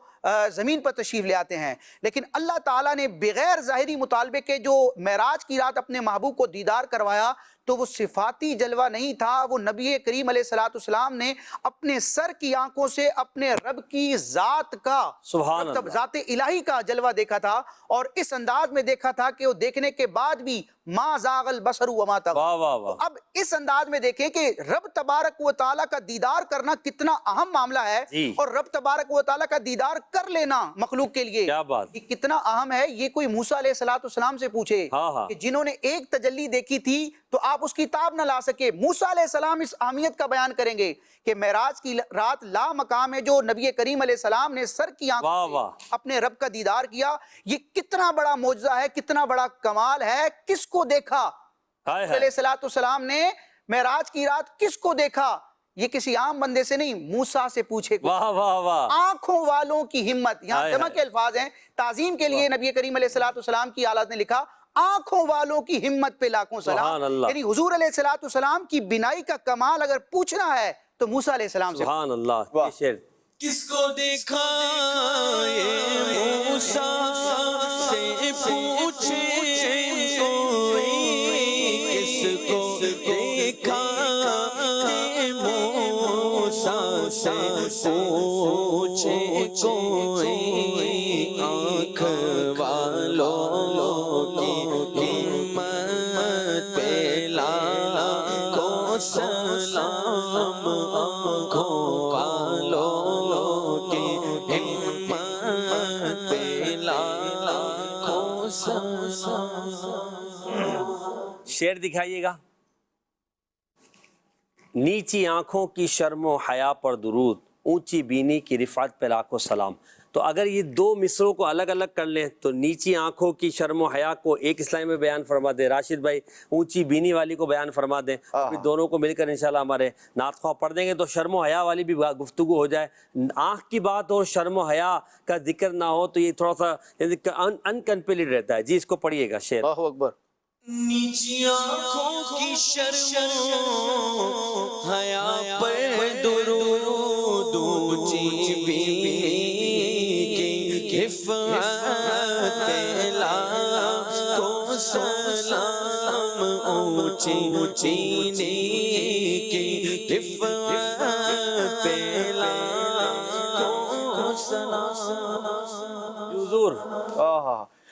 زمین پر تشریف لے آتے ہیں. لیکن اللہ تعالیٰ نے بغیر ظاہری مطالبے کے جو معراج کی رات اپنے محبوب کو دیدار کروایا تو وہ صفاتی جلوہ نہیں تھا, وہ نبی کریم علیہ السلام نے اپنے سر کی آنکھوں سے اپنے رب کی ذات کا, مطلب ذات الہی کا جلوہ دیکھا تھا, اور اس انداز میں دیکھا تھا کہ وہ دیکھنے کے بعد بھی ما زاغ البصر وما طغى. اب اس انداز میں دیکھیں کہ رب تبارک و تعالیٰ کا دیدار کرنا کتنا اہم معاملہ ہے, اور رب تبارک و تعالیٰ کا دیدار کر لینا مخلوق کے لیے یہ کتنا اہم ہے. یہ کوئی موسیٰ علیہ السلام سے پوچھے کہ جنہوں نے ایک تجلی دیکھی تھی تو آپ اس کی تاب نہ لا سکے. موسیٰ علیہ السلام اس اہمیت کا بیان کریں گے کہ معراج کی رات لا مقام ہے جو نبی کریم علیہ السلام نے سر کی آنکھوں سے اپنے رب کا دیدار کیا. یہ کتنا بڑا معجزہ ہے, کتنا بڑا کمال ہے. کس کو دیکھا علیہ السلام نے معراج کی رات, کس کو دیکھا؟ یہ کسی عام بندے سے نہیں، موسیٰ سے پوچھے واہ واہ واہ، آنکھوں والوں کی ہمت، یہاں ہائے جمع ہائے۔ کے الفاظ ہیں تعظیم کے لیے، نبی کریم علیہ السلام کی آلات نے لکھا آنکھوں والوں کی ہمت پہ لاکھوں سبحان سلام، اللہ۔ یعنی حضور علیہ السلام کی بینائی کا کمال اگر پوچھنا ہے تو موسیٰ علیہ السلام سے سبحان اللہ، یہ شعر کس کو دیکھا یہ موسیٰ سے پوچھے کوئی، کس کو دیکھا یہ موسیٰ سے پوچھے کوئی، آنکھ والوں کی ہمت پہ لاکھوں سلام، آنکھوں والوں کی ہمت پہ لاکھوں سلام۔ شعر دکھائیے گا۔ نیچی آنکھوں کی شرم و حیا پر درود، اونچی بینی کی رفعت پہ لاکھوں سلام۔ تو اگر یہ دو مصروں کو الگ الگ کر لیں تو نیچی آنکھوں کی شرم و حیا کو ایک اسلائی میں بیان فرما دیں، راشد بھائی اونچی بینی والی کو بیان فرما دیں، پھر دونوں کو مل کر انشاءاللہ ہمارے نعت خواہ پڑھ دیں گے تو شرم و حیا والی بھی گفتگو ہو جائے۔ آنکھ کی بات ہو، شرم و حیا کا ذکر نہ ہو تو یہ تھوڑا سا انکمپلیٹ رہتا ہے۔ جی اس کو پڑھیے گا شعر۔ اللہ اکبر۔ نیچی آنکھوں کی شرم و حیا پر درود، اونچی بینی کی رفعت پہ لاکھوں سلام، اونچی بینی کی رفعت پہ لاکھوں سلام۔ حضور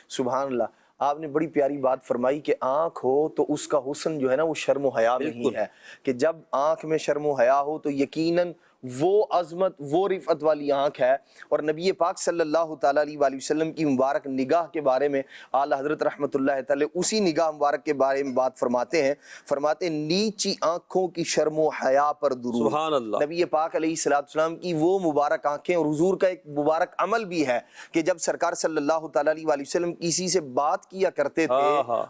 سبحان اللہ، آپ نے بڑی پیاری بات فرمائی کہ آنکھ ہو تو اس کا حسن جو ہے نا وہ شرم و حیا میں ہی ہے، کہ جب آنکھ میں شرم و حیا ہو تو یقیناً وہ عظمت، وہ رفعت والی آنکھ ہے۔ اور نبی پاک صلی اللہ تعالیٰ علیہ وآلہ وسلم کی مبارک نگاہ کے بارے میں اعلیٰ حضرت رحمۃ اللہ تعالی اسی نگاہ مبارک کے بارے میں بات فرماتے ہیں، فرماتے ہیں نیچی آنکھوں کی شرم و حیا پر درود۔ سبحان اللہ۔ نبی پاک علیہ السلام کی وہ مبارک آنکھیں، اور حضور کا ایک مبارک عمل بھی ہے کہ جب سرکار صلی اللہ تعالیٰ علیہ وآلہ وسلم کسی سے بات کیا کرتے تھے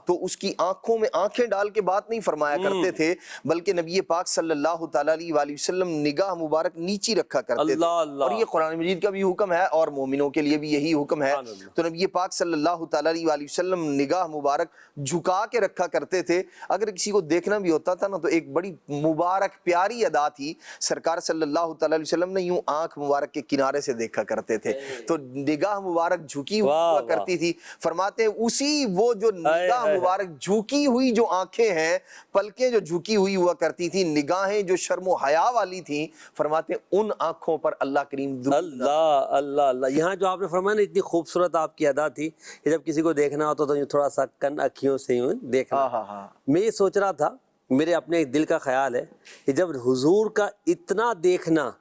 تو اس کی آنکھوں میں آنکھیں ڈال کے بات نہیں فرمایا کرتے تھے، بلکہ نبی پاک صلی اللہ تعالیٰ علیہ وآلہ وسلم نگاہ مبارک نیچی رکھا کرتے تھے، اور یہ قرآن مجید کا بھی حکم ہے اور مومنوں کے لیے بھی یہی حکم ہے۔ تو نبی پاک صلی اللہ تعالیٰ علیہ وآلہ وسلم نگاہ مبارک جھکا کے رکھا کرتے تھے، اگر کسی کو دیکھنا بھی ہوتا تھا نا تو ایک بڑی مبارک پیاری ادا تھی، سرکار صلی اللہ تعالیٰ علیہ وسلم نے یوں آنکھ مبارک کے کنارے سے دیکھا کرتے تھے، تو نگاہ مبارک جھکی ہوا کرتی تھی۔ فرماتے ہیں اسی وہ جو نگاہ مبارک جھکی ہوئی جو آنکھیں ہیں، پلکیں جو جھکی ہوئی ہوا کرتی تھی، نگاہیں جو شرم و حیا والی تھیں، فرماتے ہیں ان آنکھوں پر اللہ کریم اللہ اللہ اللہ۔ یہاں جو آپ نے فرمایا نا اتنی خوبصورت آپ کی ادا تھی کہ جب کسی کو دیکھنا ہوتا تو تھوڑا سا کن اکھیوں سے یوں دیکھنا۔ میں یہ سوچ رہا تھا، میرے اپنے دل کا خیال ہے کہ جب حضور کا اتنا دیکھنا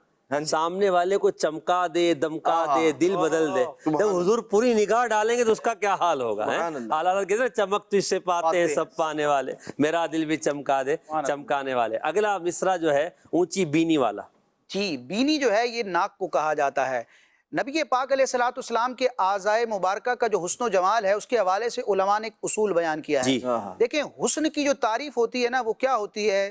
سامنے والے کو چمکا دے، دمکا دے، دل بدل دے، جب حضور پوری نگاہ ڈالیں گے تو اس کا کیا حال ہوگا؟ اعلیٰ حضرت کہتے ہیں چمک تجھ سے پاتے ہیں سب پانے والے، میرا دل بھی چمکا دے چمکانے والے۔ اگلا مصرع جو ہے اونچی بینی والا۔ جی، بینی جو ہے یہ ناک کو کہا جاتا ہے۔ نبی پاک علیہ السلام کے اعضائے مبارکہ کا جو حسن و جمال ہے اس کے حوالے سے علماء نے ایک اصول بیان کیا ہے۔ دیکھیں حسن کی جو تعریف ہوتی ہے نا وہ کیا ہوتی ہے؟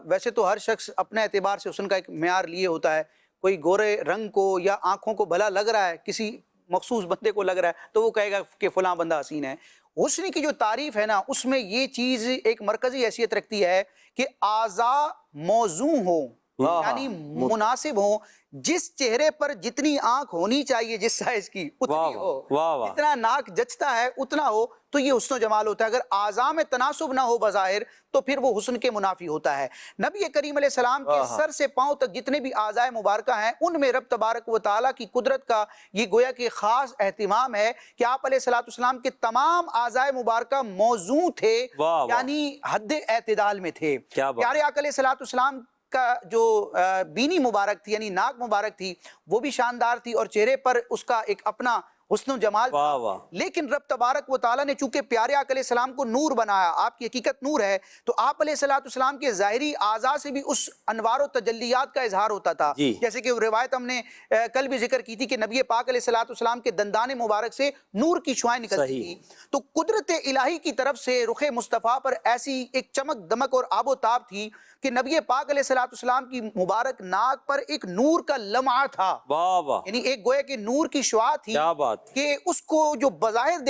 ویسے تو ہر شخص اپنے اعتبار سے حسن کا ایک معیار لیے ہوتا ہے، کوئی گورے رنگ کو یا آنکھوں کو بھلا لگ رہا ہے، کسی مخصوص بندے کو لگ رہا ہے تو وہ کہے گا کہ فلاں بندہ حسین ہے۔ حسن کی جو تعریف ہے نا اس میں یہ چیز ایک مرکزی حیثیت رکھتی ہے کہ اعضاء موزوں ہوں، یعنی مناسب ہوں، جس چہرے پر جتنی آنکھ ہونی چاہیے جس سائز کی اتنی ہو، جتنا ناک جچتا ہے اتنا ہو، تو یہ حسن و جمال ہوتا ہے۔ اگر اعضاء میں تناسب نہ ہو بظاہر تو پھر وہ حسن کے منافی ہوتا ہے۔ نبی کریم علیہ السلام کے سر سے پاؤں تک جتنے بھی اعضاء مبارکہ ہیں ان میں رب تبارک و تعالیٰ کی قدرت کا یہ گویا کہ خاص اہتمام ہے کہ آپ علیہ السلام کے تمام اعضاء مبارکہ موزوں تھے، یعنی حد اعتدال میں تھے۔ پیارے آقا علیہ السلام کا جو بینی مبارک تھی یعنی ناک مبارک تھی وہ بھی شاندار تھی، اور چہرے پر اس کا ایک اپنا حسن و جمال تھا، لیکن رب تبارک و تعالیٰ نے چونکہ پیارے آقا علیہ السلام کو نور بنایا، آپ کی حقیقت نور ہے، تو آپ علیہ السلام کے ظاہری اعضاء سے بھی اس انوار و تجلیات کا اظہار ہوتا تھا۔ جیسے کہ روایت ہم نے کل بھی ذکر کی تھی کہ نبی پاک علیہ السلام کے دندان مبارک سے نور کی شعائیں نکلتی تھی، تو قدرت الہی کی طرف سے رخ مصطفیٰ پر ایسی ایک چمک دمک اور آب و تاب تھی کہ نبی پاک علیہ الصلوۃ والسلام کی مبارک ناک پر ایک نور کا لمعہ تھا، واہ واہ، یعنی ایک گویا کہ نور کی شعاع تھی کیا بات، کہ اس کو جو بظاہر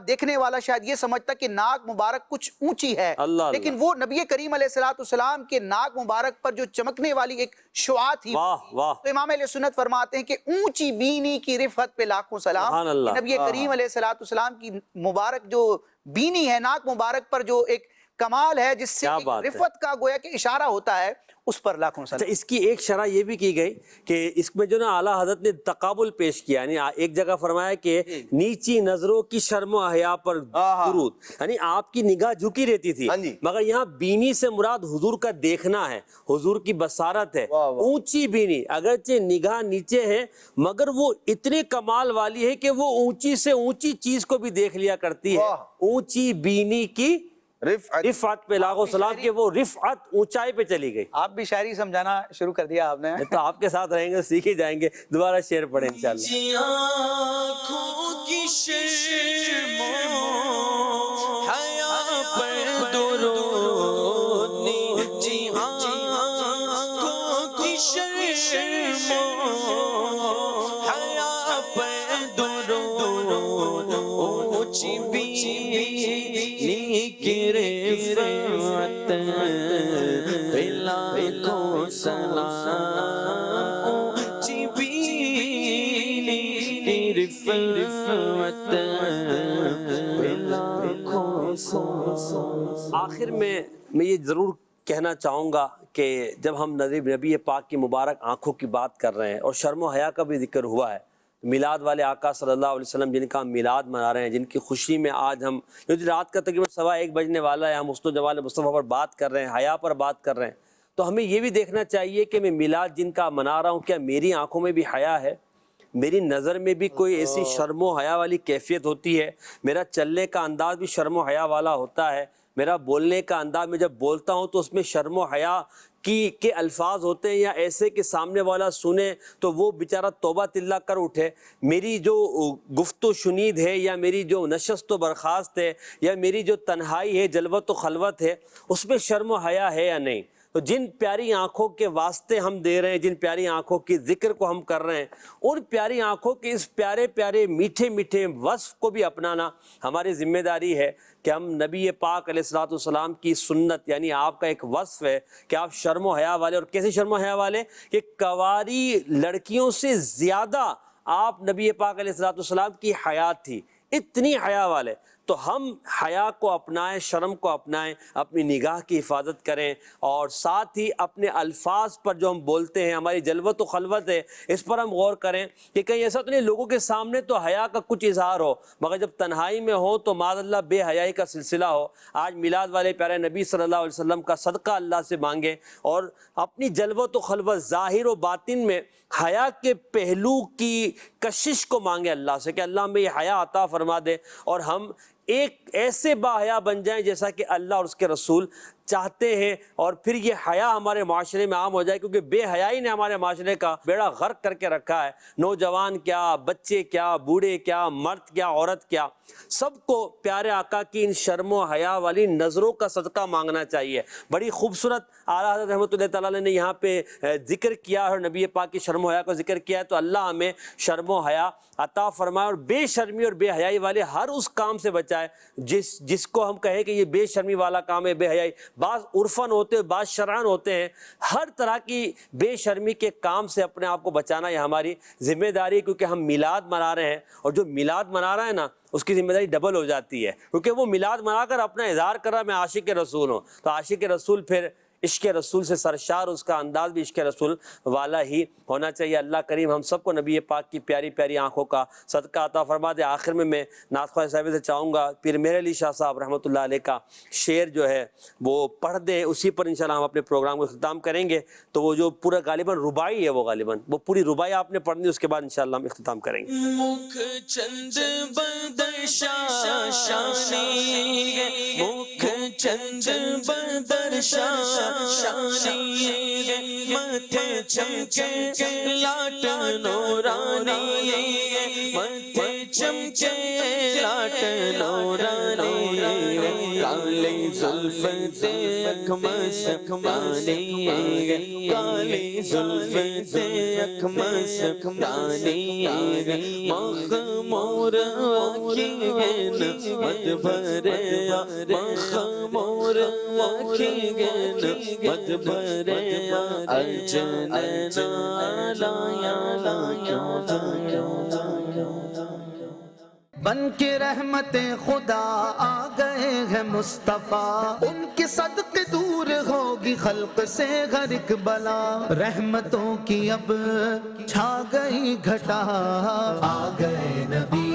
دیکھنے والا شاید یہ سمجھتا کہ ناک مبارک کچھ اونچی ہے، اللہ لیکن وہ نبی کریم علیہ الصلوۃ والسلام کے ناک مبارک پر جو چمکنے والی ایک شعاع تھی، واہ واہ، تو امام اہل سنت فرماتے ہیں کہ اونچی بینی کی رفعت پہ لاکھوں سلام، سبحان اللہ، کہ نبی کریم علیہ الصلوۃ والسلام کی مبارک جو بینی ہے، ناک مبارک پر جو ایک کمال ہے جس سے کیا ایک بات ہے۔ رفعت کا گویا کہ اشارہ ہوتا ہے، اس پر لاکھوں اچھا، سلام۔ اس کی ایک شرح یہ بھی کی گئی کہ اس میں جو نا اعلیٰ حضرت نے تقابل پیش کیا، یعنی ایک جگہ فرمایا کہ نیچی نظروں کی شرم و حیا پر درود، یعنی آپ کی نگاہ جھکی رہتی تھی، مگر یہاں بینی سے مراد حضور کا دیکھنا ہے، حضور کی بصارت ہے، اونچی بینی، اگرچہ نگاہ نیچے ہے مگر وہ اتنے کمال والی ہے کہ وہ اونچی سے اونچی چیز کو بھی دیکھ لیا کرتی ہے، اونچی بینی کی رفعت پہ لاکھوں سلام، کہ وہ رفعت اونچائی پہ چلی گئی۔ آپ بھی شاعری سمجھانا شروع کر دیا آپ نے۔ تو آپ کے ساتھ رہیں گے، سیکھ ہی جائیں گے، دوبارہ شعر پڑھیں انشاءاللہ۔ آنکھوں کی شرم و حیا پر درود، نیچی آنکھوں کی شرم و حیا پر درود، اونچی بینی کی رفعت پہ لاکھوں سلام، اونچی بینی کی رفعت پہ لاکھوں سلام۔ آخر میں یہ ضرور کہنا چاہوں گا کہ جب ہم نبی پاک کی مبارک آنکھوں کی بات کر رہے ہیں اور شرم و حیا کا بھی ذکر ہوا ہے، میلاد والے آقا صلی اللہ علیہ وسلم جن کا ہم میلاد منا رہے ہیں، جن کی خوشی میں آج ہم رات کا تقریباً 1:15 بجنے والا ہے، ہم حسن و جمال مصطفیٰ پر بات کر رہے ہیں، حیا پر بات کر رہے ہیں، تو ہمیں یہ بھی دیکھنا چاہیے کہ میں میلاد جن کا منا رہا ہوں، کیا میری آنکھوں میں بھی حیا ہے، میری نظر میں بھی کوئی ایسی شرم و حیا والی کیفیت ہوتی ہے، میرا چلنے کا انداز بھی شرم و حیا والا ہوتا ہے، میرا بولنے کا انداز، میں جب بولتا ہوں تو اس میں شرم و حیا کے الفاظ ہوتے ہیں، یا ایسے کہ سامنے والا سنے تو وہ بیچارہ توبہ تلہ کر اٹھے، میری جو گفت و شنید ہے، یا میری جو نشست و برخاست ہے، یا میری جو تنہائی ہے، جلوت و خلوت ہے، اس میں شرم و حیا ہے یا نہیں؟ تو جن پیاری آنکھوں کے واسطے ہم دے رہے ہیں، جن پیاری آنکھوں کی ذکر کو ہم کر رہے ہیں، ان پیاری آنکھوں کے اس پیارے پیارے میٹھے میٹھے وصف کو بھی اپنانا ہماری ذمہ داری ہے کہ ہم نبی پاک علیہ الصلوۃ والسلام کی سنت، یعنی آپ کا ایک وصف ہے کہ آپ شرم و حیا والے، اور کیسے شرم و حیا والے کہ کواری لڑکیوں سے زیادہ آپ نبی پاک علیہ الصلوۃ والسلام کی حیات تھی، اتنی حیا والے، تو ہم حیا کو اپنائیں، شرم کو اپنائیں، اپنی نگاہ کی حفاظت کریں، اور ساتھ ہی اپنے الفاظ پر جو ہم بولتے ہیں، ہماری جلوت و خلوت ہے، اس پر ہم غور کریں کہ کہیں ایسا تو نہیں لوگوں کے سامنے تو حیا کا کچھ اظہار ہو مگر جب تنہائی میں ہو تو معاذ اللہ بے حیائی کا سلسلہ ہو۔ آج میلاد والے پیارے نبی صلی اللہ علیہ وسلم کا صدقہ اللہ سے مانگیں، اور اپنی جلوت و خلوت ظاہر و باطن میں حیا کے پہلو کی کشش کو مانگے اللہ سے کہ اللہ ہمیں یہ حیا عطا فرما دے، اور ہم ایک ایسے با حیا بن جائیں جیسا کہ اللہ اور اس کے رسول چاہتے ہیں، اور پھر یہ حیا ہمارے معاشرے میں عام ہو جائے، کیونکہ بے حیائی نے ہمارے معاشرے کا بیڑا غرق کر کے رکھا ہے۔ نوجوان کیا، بچے کیا، بوڑھے کیا، مرد کیا، عورت کیا، سب کو پیارے آقا کی ان شرم و حیا والی نظروں کا صدقہ مانگنا چاہیے۔ بڑی خوبصورت اعلیٰ حضرت رحمۃ اللہ تعالیٰ نے یہاں پہ ذکر کیا اور نبی پاک کی شرم و حیا کو ذکر کیا ہے، تو اللہ ہمیں شرم و حیا عطا فرمائے، اور بے شرمی اور بے حیائی والے ہر اس کام سے بچائے جس کو ہم کہیں کہ یہ بے شرمی والا کام ہے، بے حیائی۔ بعض عرفاً ہوتے ہیں، بعض شرعاً ہوتے ہیں، ہر طرح کی بے شرمی کے کام سے اپنے آپ کو بچانا یہ ہماری ذمہ داری ہے، کیونکہ ہم میلاد منا رہے ہیں، اور جو میلاد منا رہا ہے نا اس کی ذمہ داری ڈبل ہو جاتی ہے، کیونکہ وہ میلاد منا کر اپنا اظہار کر رہا ہے میں عاشق رسول ہوں، تو عاشق رسول پھر عشق رسول سے سرشار، اس کا انداز بھی عشق رسول والا ہی ہونا چاہیے۔ اللہ کریم ہم سب کو نبی پاک کی پیاری پیاری آنکھوں کا صدقہ عطا فرما دے۔ آخر میں نعت خواہ صاحب سے چاہوں گا پیر مہر علی شاہ صاحب رحمۃ اللہ علیہ کا شعر جو ہے وہ پڑھ دیں، اسی پر انشاءاللہ ہم اپنے پروگرام کو اختتام کریں گے۔ تو وہ جو پورا غالباً رباعی ہے، وہ پوری رباعی آپ نے پڑھنی، اس کے بعد انشاءاللہ ہم اختتام کریں گے۔ مکھ چند بدر شانی، مکھ چند بدر شانی، متھے چمکے لاٹ نورانی، متھے چمکے لاٹ نورانی، کالی زلف تے اکھ مستانی کالی زلف تے اکھ مستانی مخمور آنکھی گے نسبت بھریا مخمور آنکھی گے نسبت بھریا الجنینا لایا بن کے رحمت خدا آ گئے ہیں مصطفیٰ، ان کے صدقے دور ہوگی خلق سے ہر ایک بلا، رحمتوں کی اب چھا گئی گھٹا، آ گئے نبی